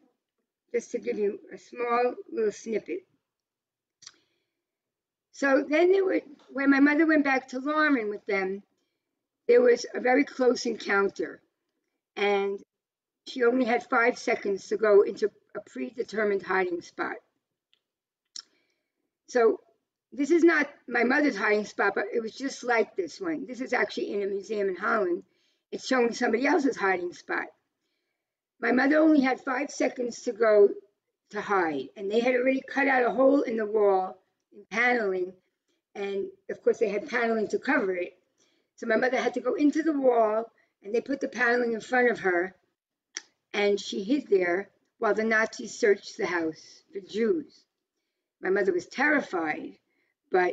just to give you a small little snippet. So then when my mother went back to Lauren with them, there was a very close encounter. And she only had 5 seconds to go into a predetermined hiding spot. So this is not my mother's hiding spot, but it was just like this one. This is actually in a museum in Holland. It's showing somebody else's hiding spot. My mother only had 5 seconds to go to hide, and they had already cut out a hole in the wall in paneling, and of course they had paneling to cover it. So my mother had to go into the wall, and they put the paneling in front of her, and she hid there while the Nazis searched the house for Jews. My mother was terrified, but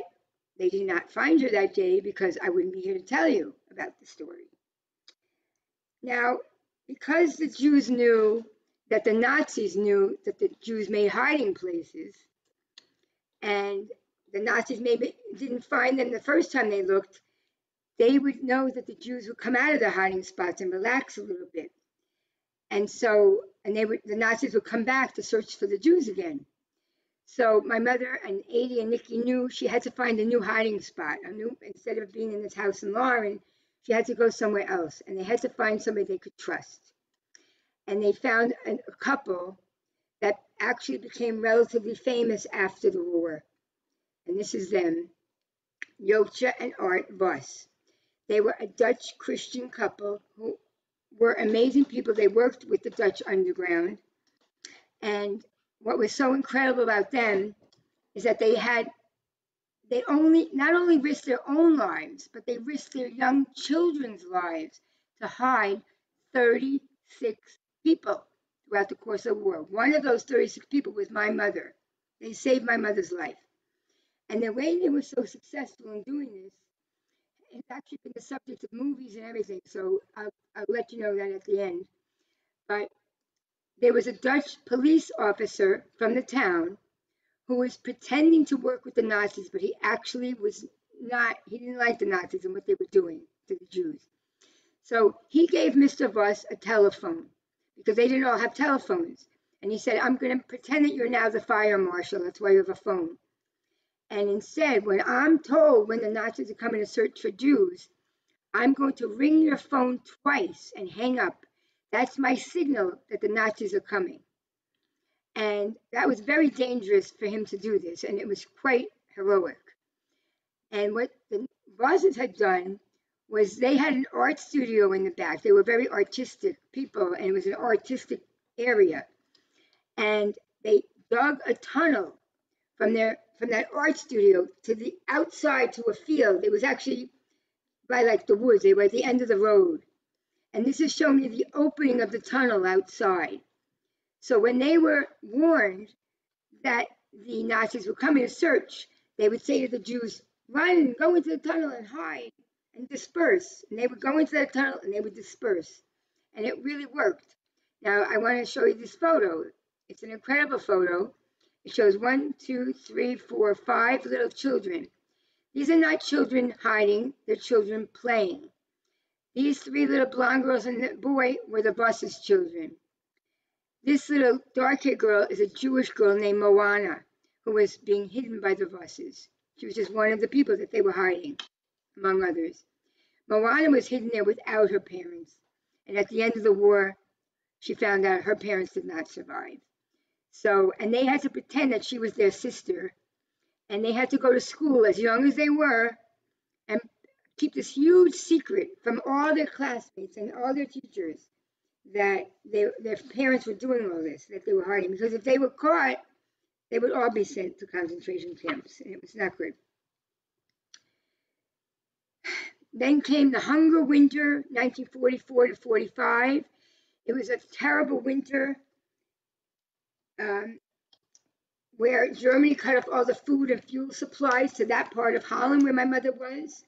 they did not find her that day because I wouldn't be here to tell you about the story. Now, because the Jews knew that the Nazis knew that the Jews made hiding places, and the Nazis maybe didn't find them the first time they looked, they would know that the Jews would come out of their hiding spots and relax a little bit. And so, the Nazis would come back to search for the Jews again. So my mother and Adie and Nikki knew she had to find a new hiding spot. Instead of being in this house in Lauren, she had to go somewhere else, and they had to find somebody they could trust. And they found a couple that actually became relatively famous after the war. And this is them, Jotje and Art Vos. They were a Dutch Christian couple who were amazing people. They worked with the Dutch underground. And what was so incredible about them is that they not only risked their own lives, but they risked their young children's lives to hide 36 people throughout the course of the war. One of those 36 people was my mother. They saved my mother's life. And the way they were so successful in doing this, it's actually been the subject of movies and everything, so I'll let you know that at the end. But there was a Dutch police officer from the town who was pretending to work with the Nazis, but he actually was not, he didn't like the Nazis and what they were doing to the Jews. So he gave Mr. Voss a telephone because they didn't all have telephones. And he said, I'm going to pretend that you're now the fire marshal. That's why you have a phone. And instead, when I'm told when the Nazis are coming to search for Jews, I'm going to ring your phone twice and hang up. That's my signal that the Nazis are coming. And that was very dangerous for him to do this, and it was quite heroic. And what the Vosses had done was they had an art studio in the back. They were very artistic people, and it was an artistic area. And they dug a tunnel from that art studio to the outside to a field. It was actually by like the woods. They were at the end of the road. And this is showing you the opening of the tunnel outside. So when they were warned that the Nazis were coming to search, they would say to the Jews, run, go into the tunnel and hide and disperse. And they would go into that tunnel and they would disperse. And it really worked. Now, I want to show you this photo. It's an incredible photo. It shows 1, 2, 3, 4, 5 little children. These are not children hiding, they're children playing. These 3 little blonde girls and the boy were the Vosses' children. This little dark-haired girl is a Jewish girl named Moana, who was being hidden by the Vosses. She was just one of the people that they were hiding, among others. Moana was hidden there without her parents. And at the end of the war, she found out her parents did not survive. So, and they had to pretend that she was their sister. And they had to go to school as young as they were and keep this huge secret from all their classmates and all their teachers that their parents were doing all this, that they were hiding. Because if they were caught, they would all be sent to concentration camps, and it was not good. Then came the Hunger Winter, 1944 to 45. It was a terrible winter where Germany cut off all the food and fuel supplies to that part of Holland where my mother was.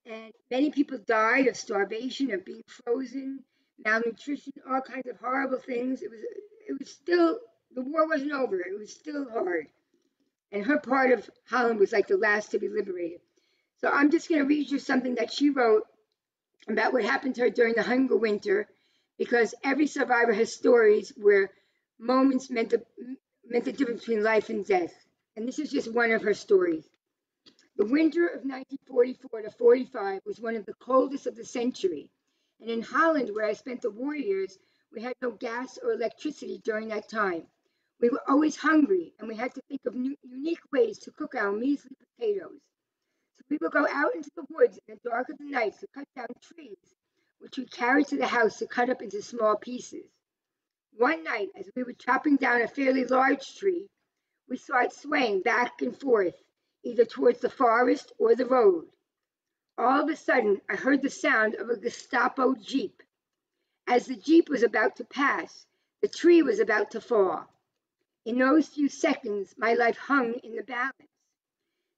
And many people died of starvation, of being frozen, malnutrition, all kinds of horrible things. It was still, the war wasn't over. It was still hard. And her part of Holland was like the last to be liberated. So I'm just going to read you something that she wrote about what happened to her during the Hunger Winter, because every survivor has stories where moments meant the difference between life and death. And this is just one of her stories. The winter of 1944 to 45 was one of the coldest of the century. And in Holland, where I spent the war years, we had no gas or electricity during that time. We were always hungry, and we had to think of unique ways to cook our measly potatoes. So we would go out into the woods in the dark of the night to cut down trees, which we carried to the house to cut up into small pieces. One night, as we were chopping down a fairly large tree, we saw it swaying back and forth, either towards the forest or the road. All of a sudden, I heard the sound of a Gestapo jeep. As the jeep was about to pass, the tree was about to fall. In those few seconds, my life hung in the balance.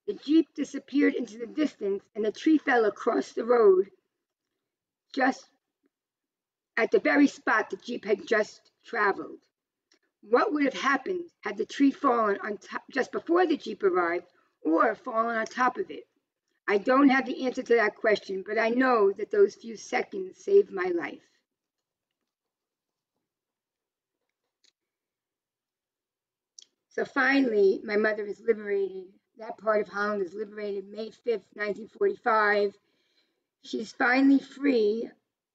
The jeep disappeared into the distance, and the tree fell across the road, just at the very spot the jeep had just traveled. What would have happened had the tree fallen on top just before the jeep arrived, or fallen on top of it? I don't have the answer to that question, but I know that those few seconds saved my life. So finally, my mother is liberated. That part of Holland is liberated May 5th, 1945. She's finally free.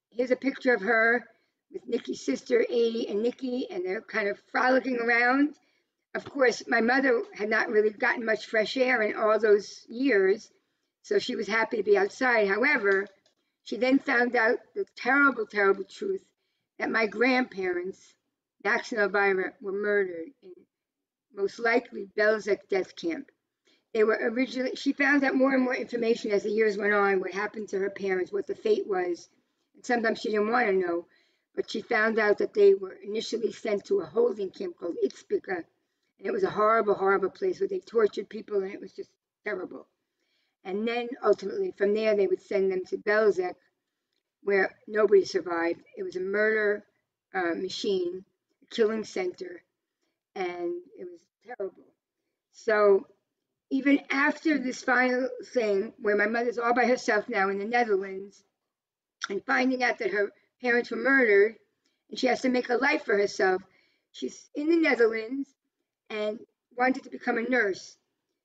Here's a picture of her with Nikki's sister, Adie, and Nikki, and they're kind of frolicking around. Of course, my mother had not really gotten much fresh air in all those years, so she was happy to be outside. However, she then found out the terrible, terrible truth that my grandparents, Max and Elvira, were murdered in most likely Belzec death camp. They were originally, she found out more and more information as the years went on, what happened to her parents, what the fate was. And sometimes she didn't want to know, but she found out that they were initially sent to a holding camp called Itzpika. And it was a horrible, horrible place where they tortured people, and it was just terrible. And then ultimately from there, they would send them to Belzec, where nobody survived. It was a murder machine, a killing center, and it was terrible. So even after this final thing, where my mother's all by herself now in the Netherlands, and finding out that her parents were murdered, and she has to make a life for herself, she's in the Netherlands and wanted to become a nurse.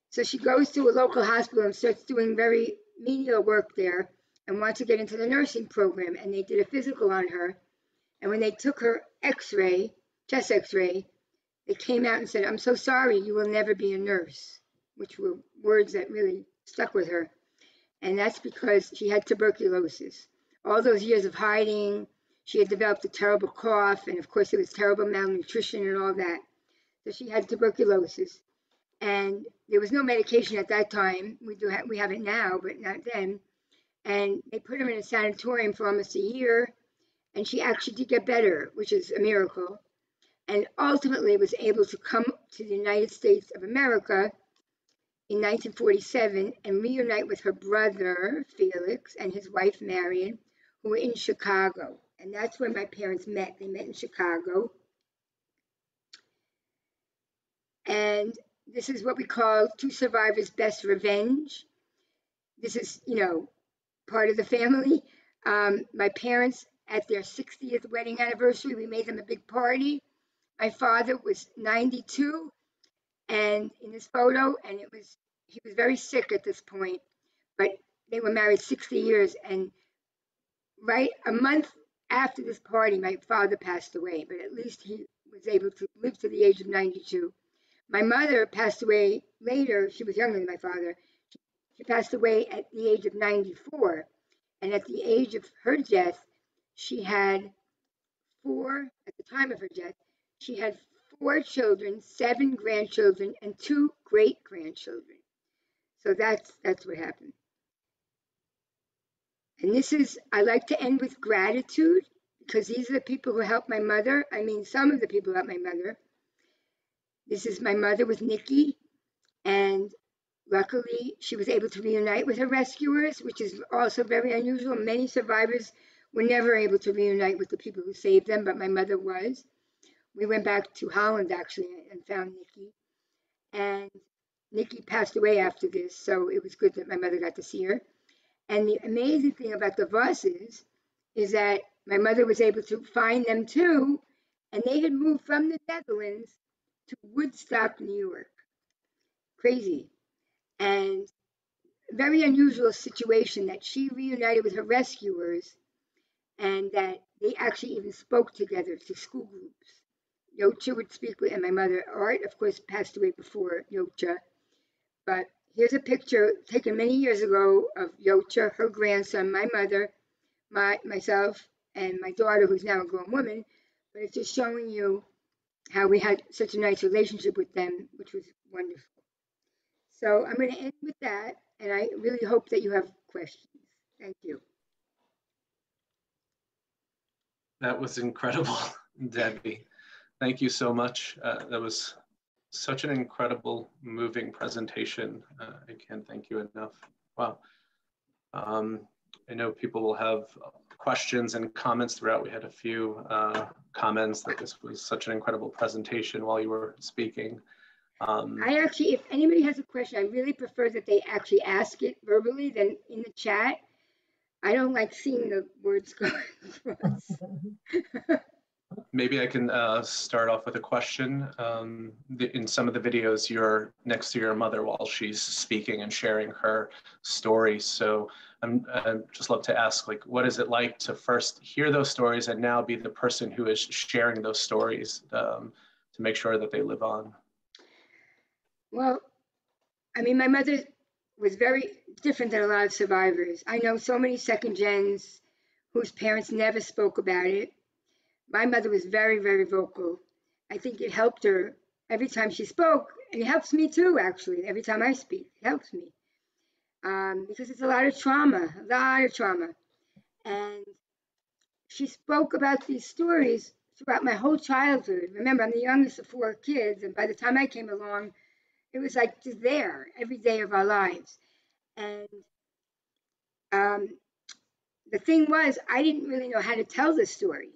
So she goes to a local hospital and starts doing very menial work there and wants to get into the nursing program. And they did a physical on her. And when they took her x-ray, chest x-ray, they came out and said, "I'm so sorry, you will never be a nurse," which were words that really stuck with her. And that's because she had tuberculosis. All those years of hiding, she had developed a terrible cough, and of course there was terrible malnutrition and all that. So she had tuberculosis, and there was no medication at that time. We have it now, but not then. And they put her in a sanatorium for almost a year, and she actually did get better, which is a miracle. And ultimately was able to come to the United States of America in 1947 and reunite with her brother, Felix, and his wife, Marion, who were in Chicago. And that's where my parents met. They met in Chicago. And this is what we call two survivors' best revenge. This is, part of the family. My parents, at their 60th wedding anniversary, we made them a big party. My father was 92, and in this photo, and he was very sick at this point, but they were married 60 years, and right a month after this party, my father passed away, but at least he was able to live to the age of 92. My mother passed away later. She was younger than my father. She passed away at the age of 94, and at the age of her death, she had at the time of her death, she had 4 children, 7 grandchildren, and 2 great-grandchildren. So that's what happened. And I like to end with gratitude, because these are the people who helped my mother. I mean, some of the people who helped my mother. This is my mother with Nikki, and luckily she was able to reunite with her rescuers, which is also very unusual. Many survivors were never able to reunite with the people who saved them, but my mother was. We went back to Holland actually and found Nikki, and Nikki passed away after this, so it was good that my mother got to see her. And the amazing thing about the Vosses is that my mother was able to find them too, and they had moved from the Netherlands to Woodstock, New York. Crazy. And very unusual situation that she reunited with her rescuers and that they actually even spoke together to school groups. Yocha would speak with, and my mother, Art, of course, passed away before Yocha. But here's a picture taken many years ago of Yocha, her grandson, my mother, myself, and my daughter, who's now a grown woman. But it's just showing you how we had such a nice relationship with them, which was wonderful. So I'm going to end with that, and I really hope that you have questions. Thank you.
That was incredible, Debbie. Thank you so much. That was such an incredible, moving presentation. I can't thank you enough. Wow. I know people will have questions and comments throughout. We had a few comments that this was such an incredible presentation while you were speaking.
I actually, if anybody has a question, I really prefer that they actually ask it verbally than in the chat. I don't like seeing the words go across.
Maybe I can start off with a question. In some of the videos, you're next to your mother while she's speaking and sharing her story. So I'd just love to ask, like, what is it like to first hear those stories and now be the person who is sharing those stories to make sure that they live on?
Well, I mean, my mother was very different than a lot of survivors. I know so many second gens whose parents never spoke about it. My mother was very, very vocal. I think it helped her every time she spoke, and it helps me too, actually. Every time I speak, it helps me. Because it's a lot of trauma. And she spoke about these stories throughout my whole childhood. Remember, I'm the youngest of 4 kids, and by the time I came along, it was like just there every day of our lives. And the thing was, I didn't really know how to tell the story.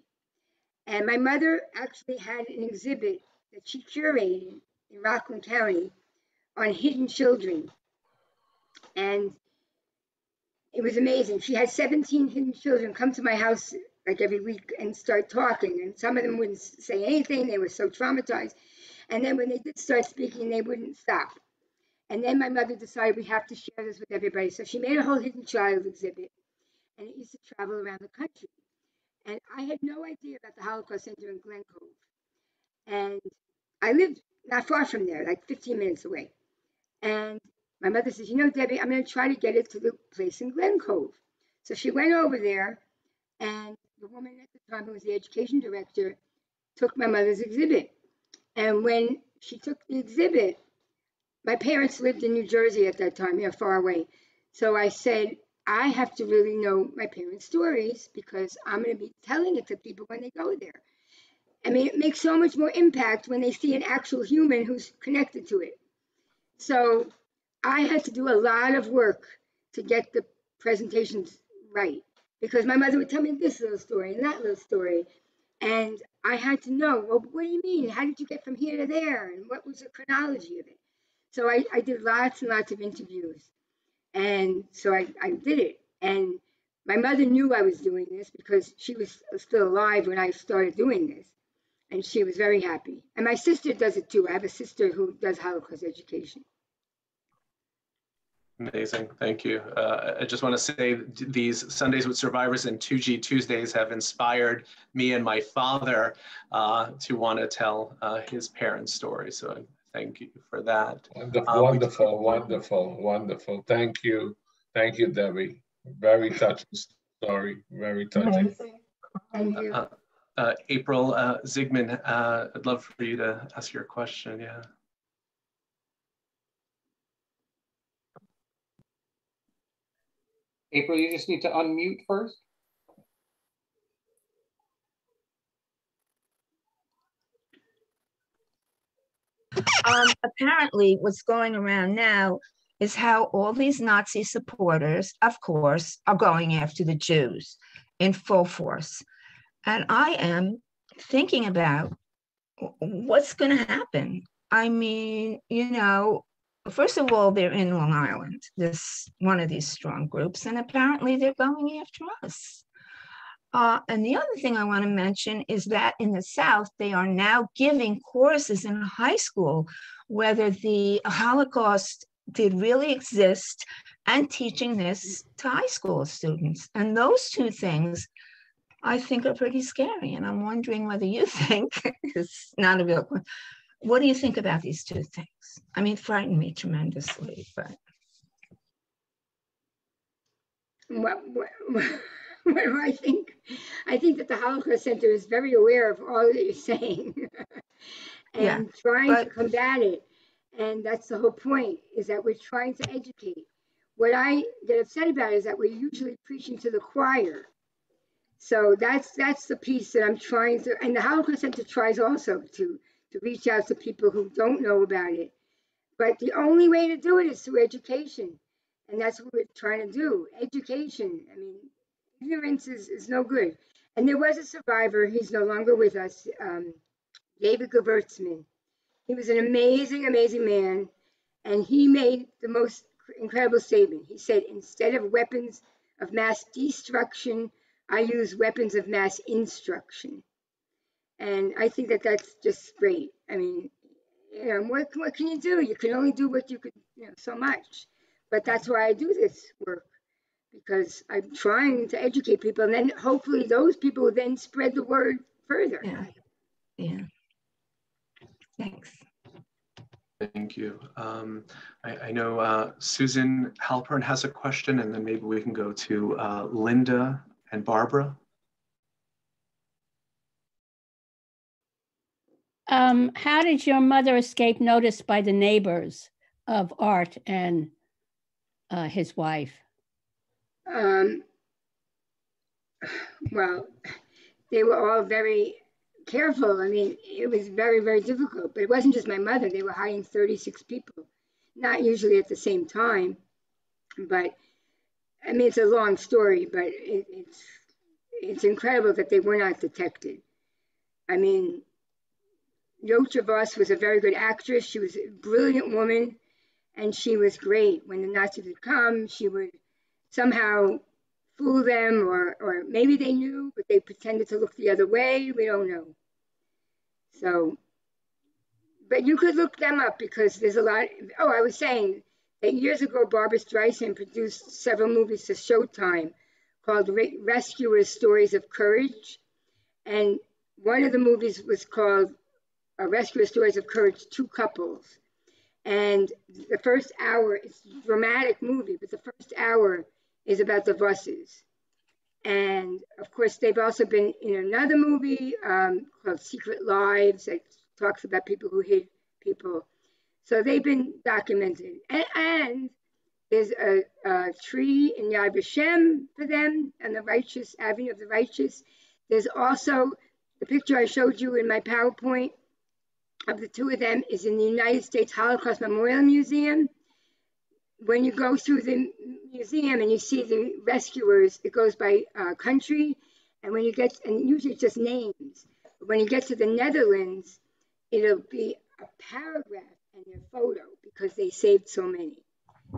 And my mother actually had an exhibit that she curated in Rockland County on hidden children. And it was amazing. She had 17 hidden children come to my house like every week and start talking. And some of them wouldn't say anything. They were so traumatized. And then when they did start speaking, they wouldn't stop. And then my mother decided we have to share this with everybody. So she made a whole hidden child exhibit. And it used to travel around the country. And I had no idea about the Holocaust Center in Glen Cove. And I lived not far from there, like 15 minutes away. And my mother says, you know, Debbie, I'm going to try to get it to the place in Glen Cove. So she went over there, and the woman at the time who was the education director took my mother's exhibit. And when she took the exhibit, my parents lived in New Jersey at that time, far away. So I said, I have to really know my parents' stories because I'm going to be telling it to people when they go there. I mean, it makes so much more impact when they see an actual human who's connected to it. So I had to do a lot of work to get the presentations right because my mother would tell me this little story and that little story. And I had to know, well, what do you mean? How did you get from here to there? And what was the chronology of it? So I did lots and lots of interviews. And so I did it. And my mother knew I was doing this because she was still alive when I started doing this. And she was very happy. And my sister does it too. I have a sister who does Holocaust education.
Amazing, thank you. I just want to say these Sundays with Survivors and 2G Tuesdays have inspired me and my father to want to tell his parents' story. So thank you for that.
Wonderful. Thank you, Debbie. Very touching story, very touching.
Thank you.
April Zygmunt, I'd love for you to ask your question, yeah.
April, you just need to unmute first.
Apparently what's going around now is how all these Nazi supporters, of course, are going after the Jews in full force. And I am thinking about what's going to happen. I mean, you know, first of all, they're in Long Island, this one of these strong groups, and apparently they're going after us. And the other thing I want to mention is that in the South, they are now giving courses in high school whether the Holocaust did really exist and teaching this to high school students. And those two things I think are pretty scary. And I'm wondering whether you think, it's not a real question, what do you think about these two things? I mean, it frightened me tremendously, but.
What do I think? I think that the Holocaust Center is very aware of all that you're saying and trying to combat it. And that's the whole point, is that we're trying to educate. What I get upset about is that we're usually preaching to the choir. So that's the piece that I'm trying to, and the Holocaust Center tries also to reach out to people who don't know about it. But the only way to do it is through education. And that's what we're trying to do, education. I mean, ignorance is no good. And there was a survivor, he's no longer with us, David Gewirtzman. He was an amazing, amazing man. And he made the most incredible statement. He said, instead of weapons of mass destruction, I use weapons of mass instruction. And I think that that's just great. I mean, you know, what can you do? You can only do what you could, you know, so much. But that's why I do this work, because I'm trying to educate people, and then hopefully those people will then spread the word further.
Yeah. Thanks.
Thank you. I know Susan Halpern has a question, and then maybe we can go to Linda and Barbara.
How did your mother escape notice by the neighbors of Art and his wife?
Well, they were all very careful. I mean, it was very, very difficult, but it wasn't just my mother. They were hiding 36 people, not usually at the same time. But I mean, it's a long story, but it's incredible that they were not detected. I mean, Yotra Voss was a very good actress. She was a brilliant woman, and she was great. When the Nazis would come, she would somehow fool them, or maybe they knew, but they pretended to look the other way. We don't know. So, but you could look them up, because there's a lot. Oh, I was saying that years ago, Barbra Streisand produced several movies to Showtime called Rescuers Stories of Courage. And one of the movies was called Rescuer Stories of Courage, Two Couples. And the first hour, it's a dramatic movie, but the first hour is about the Vosses. And of course, they've also been in another movie called Secret Lives that talks about people who hid people. So they've been documented. And there's a tree in Yad Vashem for them, on the Righteous Avenue of the Righteous. There's also the picture I showed you in my PowerPoint of the two of them is in the United States Holocaust Memorial Museum. When you go through the museum and you see the rescuers, it goes by country. And when you get, and usually it's just names. But when you get to the Netherlands, it'll be a paragraph and their photo, because they saved so many.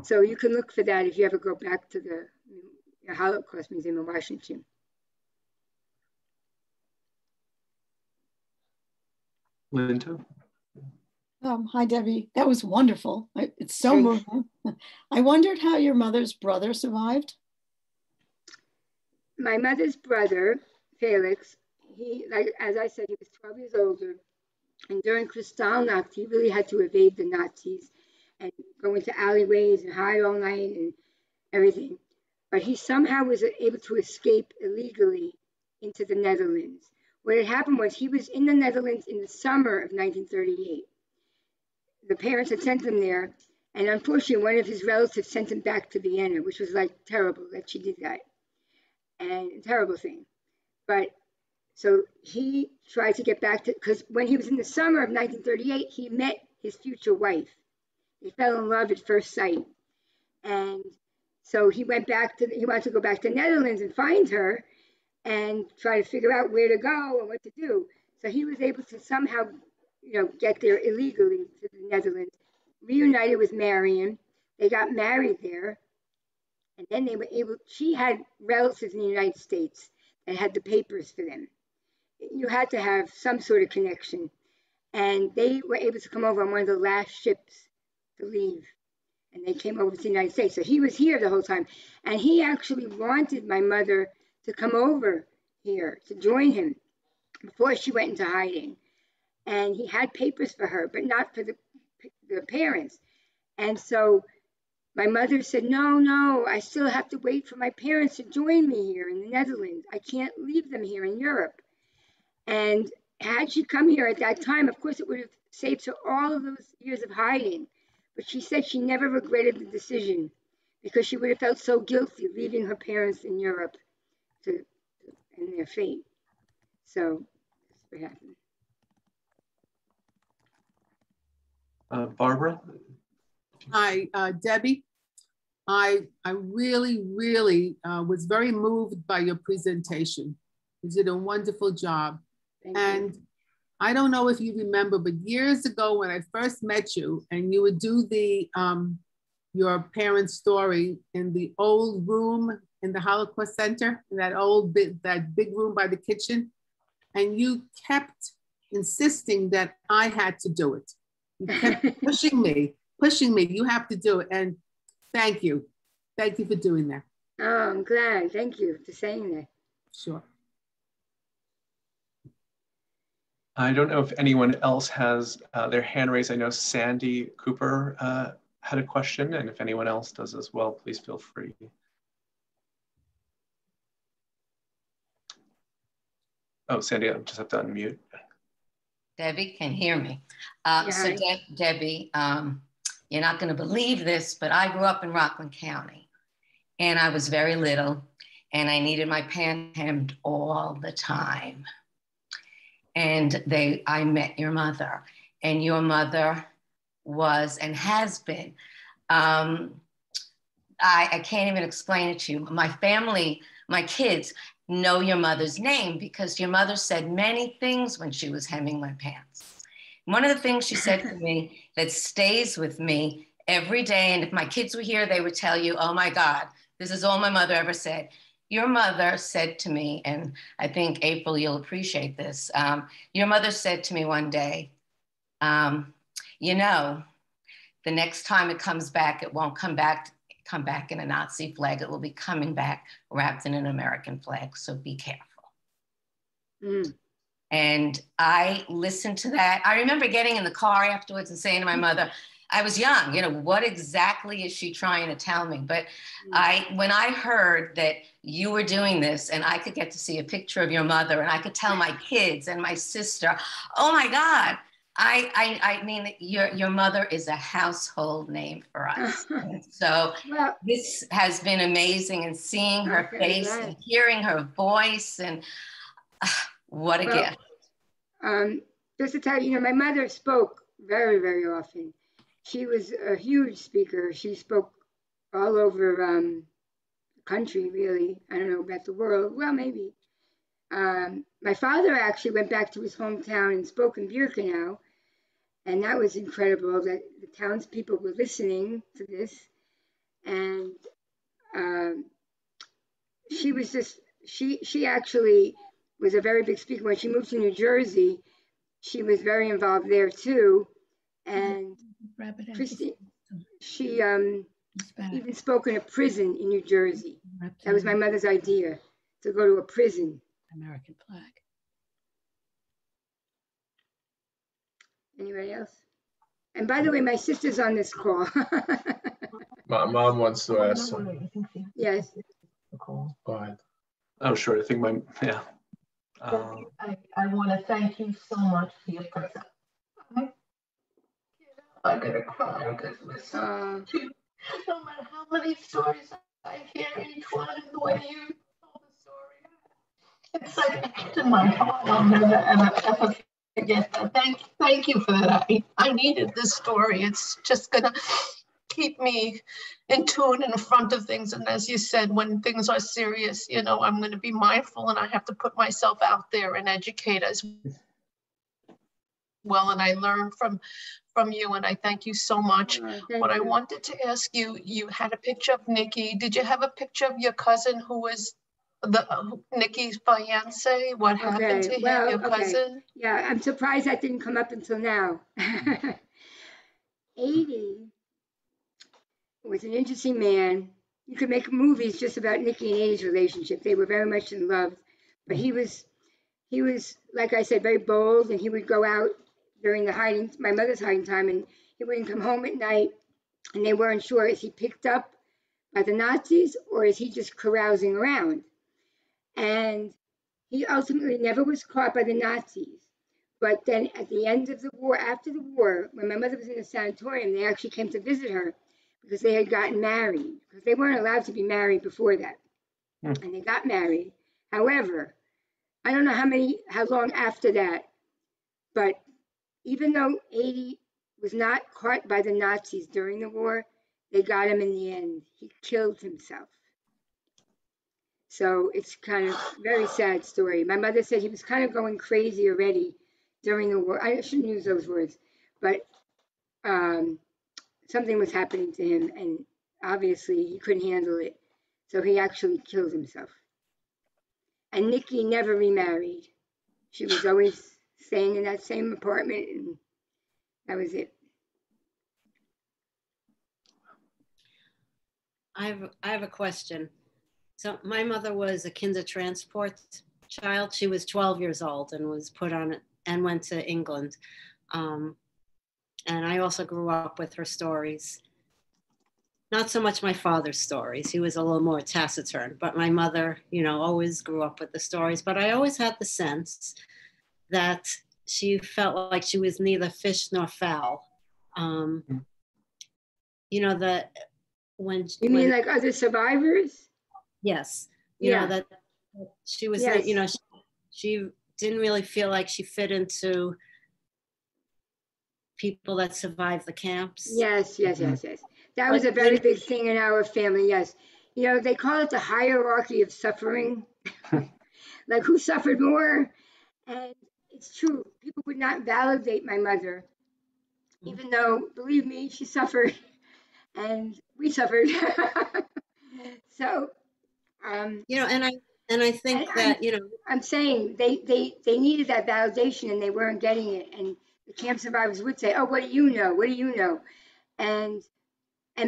So you can look for that if you ever go back to the Holocaust Museum in Washington.
Linda?
Hi, Debbie. That was wonderful. It's so moving. I wondered how your mother's brother survived.
My mother's brother, Felix, he, like as I said, he was 12 years older. And during Kristallnacht, he really had to evade the Nazis and go into alleyways and hide all night and everything. But he somehow was able to escape illegally into the Netherlands. What had happened was he was in the Netherlands in the summer of 1938. The parents had sent him there, and unfortunately, one of his relatives sent him back to Vienna, which was like terrible that she did that, and a terrible thing. But so he tried to get back to, because when he was in the summer of 1938, he met his future wife. They fell in love at first sight. And so he wanted to go back to the Netherlands and find her and try to figure out where to go and what to do. So he was able to somehow, get there illegally to the Netherlands, reunited with Marion. They got married there. And then she had relatives in the United States that had the papers for them. You had to have some sort of connection. And they were able to come over on one of the last ships to leave. And they came over to the United States. So he was here the whole time. And he actually wanted my mother to come over here to join him before she went into hiding. And he had papers for her, but not for the parents. And so my mother said, no, I still have to wait for my parents to join me here in the Netherlands. I can't leave them here in Europe. And had she come here at that time, of course, it would have saved her all of those years of hiding. But she said she never regretted the decision because she would have felt so guilty leaving her parents in Europe and their fate. So that's what happened.
Barbara?
Hi, Debbie. I really, really was very moved by your presentation. You did a wonderful job. And I don't know if you remember, but years ago when I first met you and you would do your parents' story in the old room in the Holocaust Center, in that big room by the kitchen, and you kept insisting that I had to do it. You kept pushing me, you have to do it. And thank you. Thank you for doing that.
Oh, I'm glad. Thank you for saying that.
Sure.
I don't know if anyone else has their hand raised. I know Sandy Cooper had a question, and if anyone else does as well, please feel free. Oh, Sandy, I just have to unmute.
Debbie can hear me. So Debbie, you're not going to believe this, but I grew up in Rockland County, and I was very little, and I needed my pants hemmed all the time. And I met your mother, and your mother was and has been, I can't even explain it to you. My family, my kids know your mother's name because your mother said many things when she was hemming my pants. One of the things she said to me that stays with me every day, and if my kids were here, they would tell you, oh my God, this is all my mother ever said. Your mother said to me, and I think, April, you'll appreciate this. Your mother said to me one day, you know, the next time it comes back, it won't come back in a Nazi flag. It will be coming back wrapped in an American flag. So be careful.
Mm.
And I listened to that. I remember getting in the car afterwards and saying to my mother, I was young, you know, what exactly is she trying to tell me? But when I heard that you were doing this and I could get to see a picture of your mother and I could tell my kids and my sister, oh my God, I mean, your mother is a household name for us. So this has been amazing, and seeing her face and hearing her voice, and what a gift.
Just to tell you, you know, my mother spoke very, very often. She was a huge speaker. She spoke all over the country, really. I don't know about the world. Well, maybe. My father actually went back to his hometown and spoke in Birkenau. And that was incredible that the townspeople were listening to this. And she was just, she actually was a very big speaker. When she moved to New Jersey, she was very involved there too. And Christy, she even spoke in a prison in New Jersey. That was my mother's idea, to go to a prison.
American flag.
Anybody else? And by the way, my sister's on this call.
My mom wants to ask something.
Yes.
Go ahead.
Oh, sure. I think
I want to thank you so much for your presence. I'm going to cry because it was so cute. No matter how many stories I hear, each one, the way you told the story, it's like in my heart. I'll never ever get that. Thank you for that. I needed this story. It's just gonna keep me in tune and in front of things. And as you said, when things are serious, you know, I'm gonna be mindful and I have to put myself out there and educate as well. And I learned from you, and I thank you so much. What I wanted to ask you, you had a picture of Nikki. Did you have a picture of your cousin who was Nikki's fiance? What happened to him, your cousin?
Yeah, I'm surprised that didn't come up until now. 80 was an interesting man. You could make movies just about Nikki and 80's relationship. They were very much in love, but he was, like I said, very bold, and he would go out during my mother's hiding time, and he wouldn't come home at night, and they weren't sure, is he picked up by the Nazis or is he just carousing around? And he ultimately never was caught by the Nazis. But then at the end of the war, after the war, when my mother was in a sanatorium, they actually came to visit her because they had gotten married, because they weren't allowed to be married before that. And they got married. However, I don't know how long after that, but even though 80 was not caught by the Nazis during the war, they got him in the end. He killed himself. So it's kind of a very sad story. My mother said he was kind of going crazy already during the war. I shouldn't use those words, but something was happening to him, and obviously he couldn't handle it. So he actually killed himself. And Nikki never remarried. She was always staying in that same apartment, and that was it.
I have a question. So my mother was a Kindertransport child. She was 12 years old and was put on it and went to England. And I also grew up with her stories. Not so much my father's stories. He was a little more taciturn, but my mother, you know, always grew up with the stories. But I always had the sense that she felt like she was neither fish nor fowl. You know, that when—
You mean like other survivors?
Yes. You know, that she was, you know, she didn't really feel like she fit into people that survived the camps.
Yes. That was a very big thing in our family, yes. You know, they call it the hierarchy of suffering. Like who suffered more? And it's true. People would not validate my mother, even though, believe me, she suffered and we suffered. So,
you know, and I think that, you know,
I'm saying they needed that validation and they weren't getting it. And the camp survivors would say, oh, what do you know? What do you know? And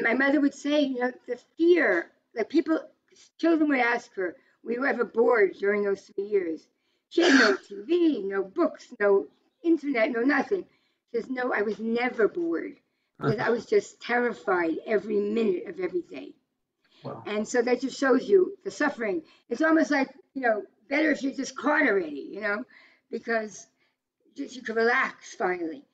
my mother would say, you know, the fear, like children would ask her, were you ever bored during those 3 years? She had no TV, no books, no internet, no nothing. She says, no, I was never bored because I was just terrified every minute of every day. Wow. And so that just shows you the suffering. It's almost like, you know, better if you're just caught already, you know, because just you could relax finally.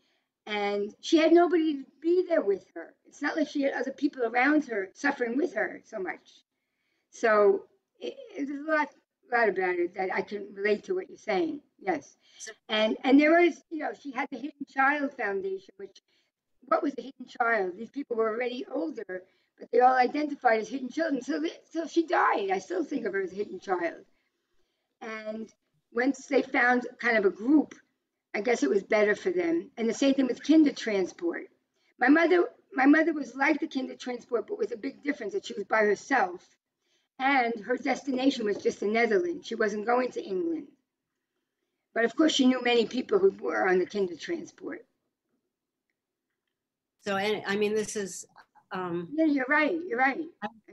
And she had nobody to be there with her. It's not like she had other people around her suffering with her so much. So there's a lot about it that I can relate to what you're saying. Yes. And there was, you know, she had the Hidden Child Foundation, which, what was a hidden child? These people were already older, but they all identified as hidden children. So she died. I still think of her as a hidden child. And once they found kind of a group, I guess it was better for them. And the same thing with Kindertransport. My mother was like the Kindertransport, but with a big difference that she was by herself. And her destination was just the Netherlands. She wasn't going to England. But of course, she knew many people who were on the Kindertransport.
So, I mean, this is...
yeah, you're right.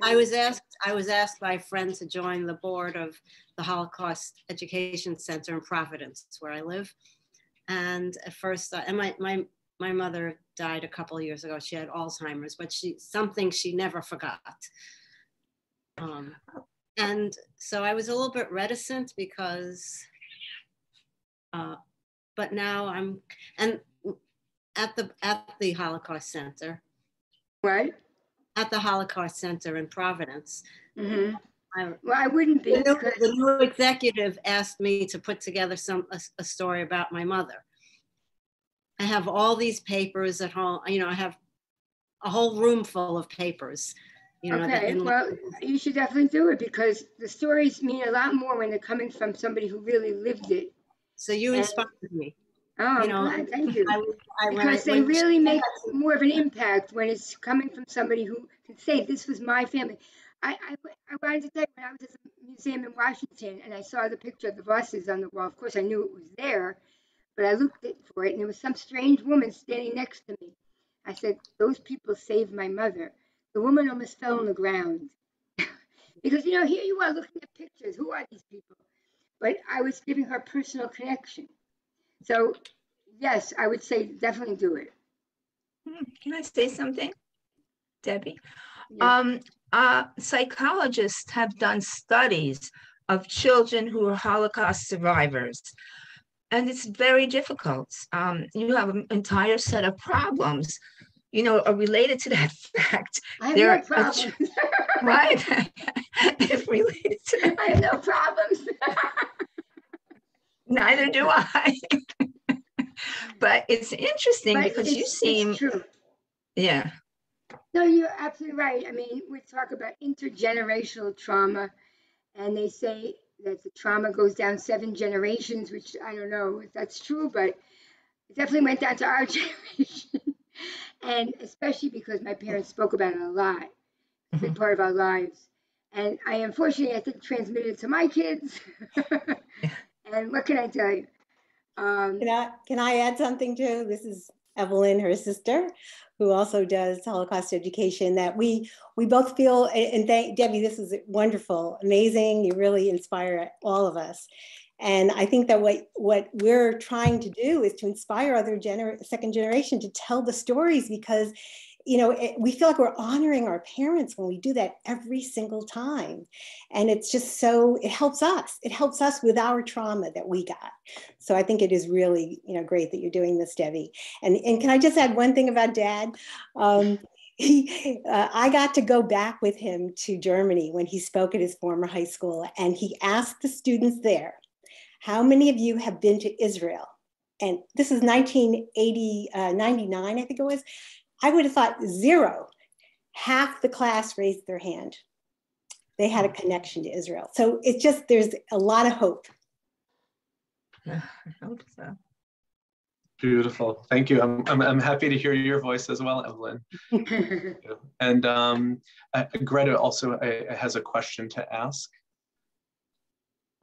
I was asked by a friend to join the board of the Holocaust Education Center in Providence, where I live. And at first, and my mother died a couple of years ago. She had Alzheimer's, but something she never forgot. And so I was a little bit reticent because, but now and at the Holocaust Center.
What?
At the Holocaust Center in Providence.
Mm-hmm. Well, I wouldn't be.
The new executive asked me to put together a story about my mother. I have all these papers at home. You know, I have a whole room full of papers. You know,
Okay, well, you should definitely do it because the stories mean a lot more when they're coming from somebody who really lived it.
So you inspired me.
Oh, I'm glad. Thank you. Because they really make more of an impact when it's coming from somebody who can say, this was my family. I wanted to tell you, when I was at the museum in Washington and I saw the picture of the buses on the wall, of course I knew it was there, but I looked for it and there was some strange woman standing next to me. I said, those people saved my mother. The woman almost fell on the ground. Because, you know, here you are looking at pictures. Who are these people? But I was giving her a personal connection. So, yes, I would say definitely do it.
Can I say something, Debbie?
Yeah.
Psychologists have done studies of children who are Holocaust survivors, and it's very difficult. You have an entire set of problems, you know, are related to that fact.
I have no problems.
Right? It's related to that.
I have no problems.
Neither do I. But it's interesting because you seem.
It's true.
Yeah.
No, you're absolutely right. I mean, we talk about intergenerational trauma, and they say that the trauma goes down 7 generations, which I don't know if that's true, but it definitely went down to our generation. And especially because my parents spoke about it a lot. It's a big part of our lives. And unfortunately, I think, transmitted it to my kids. And what can I tell you?
Can I add something too? This is Evelyn, her sister, who also does Holocaust education, that we both feel, and Debbie, this is wonderful, amazing. You really inspire all of us. And I think that what we're trying to do is to inspire other second generation to tell the stories, because, you know, we feel like we're honoring our parents when we do that every single time. And it's just so, it helps us. It helps us with our trauma that we got. So I think it is really, you know, great that you're doing this, Debbie. And can I just add one thing about Dad? I got to go back with him to Germany when he spoke at his former high school, and he asked the students there, how many of you have been to Israel? And this is 99, I think it was. I would have thought 0. Half the class raised their hand. They had a connection to Israel. So it's just, there's a lot of hope.
I hope so.
Beautiful. Thank you. I'm happy to hear your voice as well, Evelyn. And Greta also has a question to ask.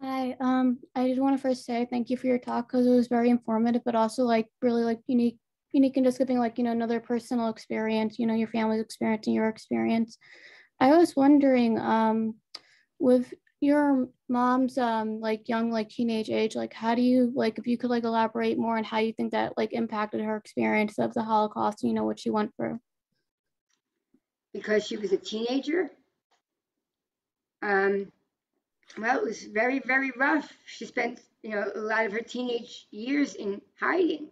Hi, I just want to first say thank you for your talk, because it was very informative, but also like really like unique and just giving like, you know, another personal experience, you know, your family's experience and your experience. I was wondering, with your mom's like young, like teenage age, like how do you, like if you could like elaborate more on how you think that like impacted her experience of the Holocaust, you know, what she went through?
Because she was a teenager? Well, it was very, very rough. She spent, you know, a lot of her teenage years in hiding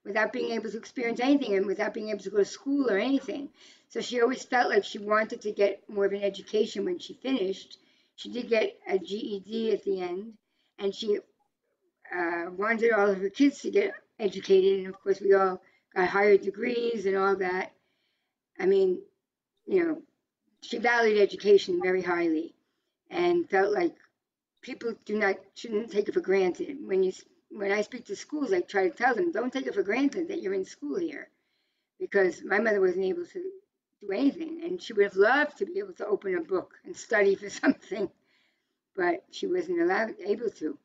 without being able to experience anything and without being able to go to school or anything. So she always felt like she wanted to get more of an education when she finished. She did get a GED at the end, and she wanted all of her kids to get educated. And of course, we all got higher degrees and all that. I mean, you know, she valued education very highly and felt like people shouldn't take it for granted. When I speak to schools, I try to tell them, don't take it for granted that you're in school here, because my mother wasn't able to do anything, and she would have loved to be able to open a book and study for something, but she wasn't able to.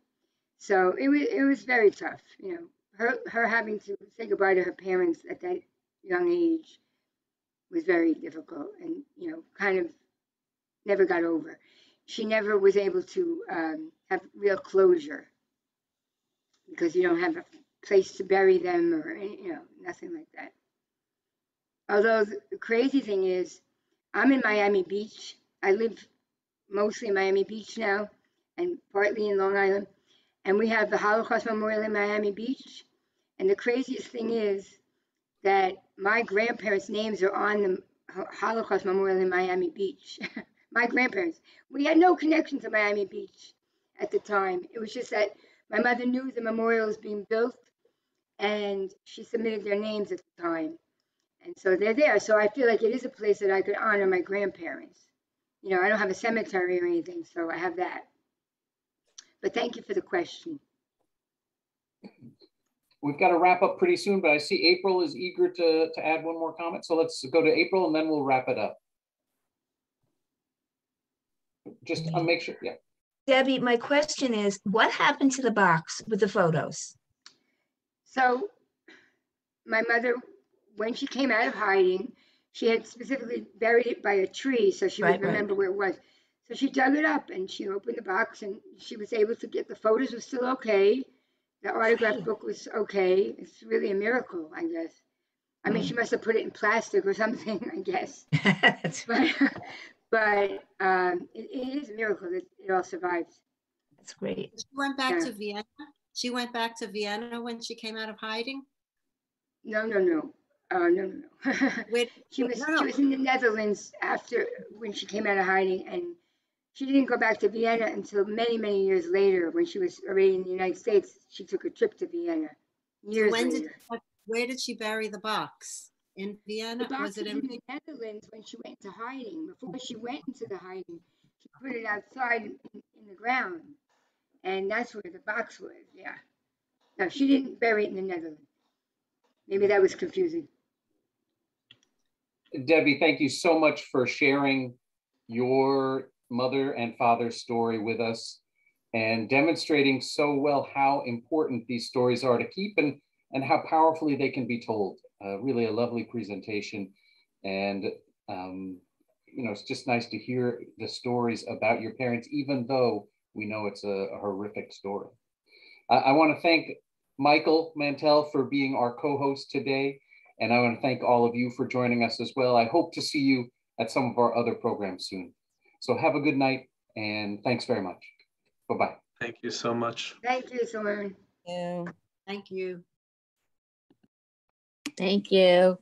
So it was very tough, you know. Her having to say goodbye to her parents at that young age was very difficult, and you know, kind of never got over. She never was able to have real closure, because you don't have a place to bury them or, you know, nothing like that. Although the crazy thing is, I'm in Miami Beach. I live mostly in Miami Beach now and partly in Long Island. And we have the Holocaust Memorial in Miami Beach. And the craziest thing is that my grandparents' names are on the Holocaust Memorial in Miami Beach. My grandparents. We had no connection to Miami Beach at the time. It was just that my mother knew the memorial was being built, and she submitted their names at the time. And so they're there. So I feel like it is a place that I could honor my grandparents. You know, I don't have a cemetery or anything, so I have that. But thank you for the question.
We've got to wrap up pretty soon, but I see April is eager to add one more comment. So let's go to April and then we'll wrap it up. Just make sure, yeah.
Debbie, my question is, what happened to the box with the photos?
So my mother, when she came out of hiding, she had specifically buried it by a tree so she would remember where it was. So she dug it up and she opened the box and she was able to get, the photos were still okay. The autograph book was okay. It's really a miracle, I guess. I mean, she must have put it in plastic or something, I guess. but it is a miracle that it all survived.
That's great.
She went back to Vienna. She went back to Vienna when she came out of hiding.
No. No. She was in the Netherlands after, when she came out of hiding, and she didn't go back to Vienna until many, many years later. When she was already in the United States, she took a trip to Vienna years later.
Where did she bury the box? In Vienna?
The box
was it in
the Netherlands when she went into hiding? Before she went into the hiding, she put it outside in the ground, and that's where the box was. Yeah. No, she didn't bury it in the Netherlands. Maybe that was confusing.
Debbie, thank you so much for sharing your mother and father's story with us and demonstrating so well how important these stories are to keep and how powerfully they can be told. Really a lovely presentation. And, you know, it's just nice to hear the stories about your parents, even though we know it's a horrific story. I want to thank Michael Mantell for being our co-host today. And I want to thank all of you for joining us as well. I hope to see you at some of our other programs soon. So have a good night and thanks very much. Bye-bye.
Thank you so much.
Thank you, Soren.
Thank you.
Thank you.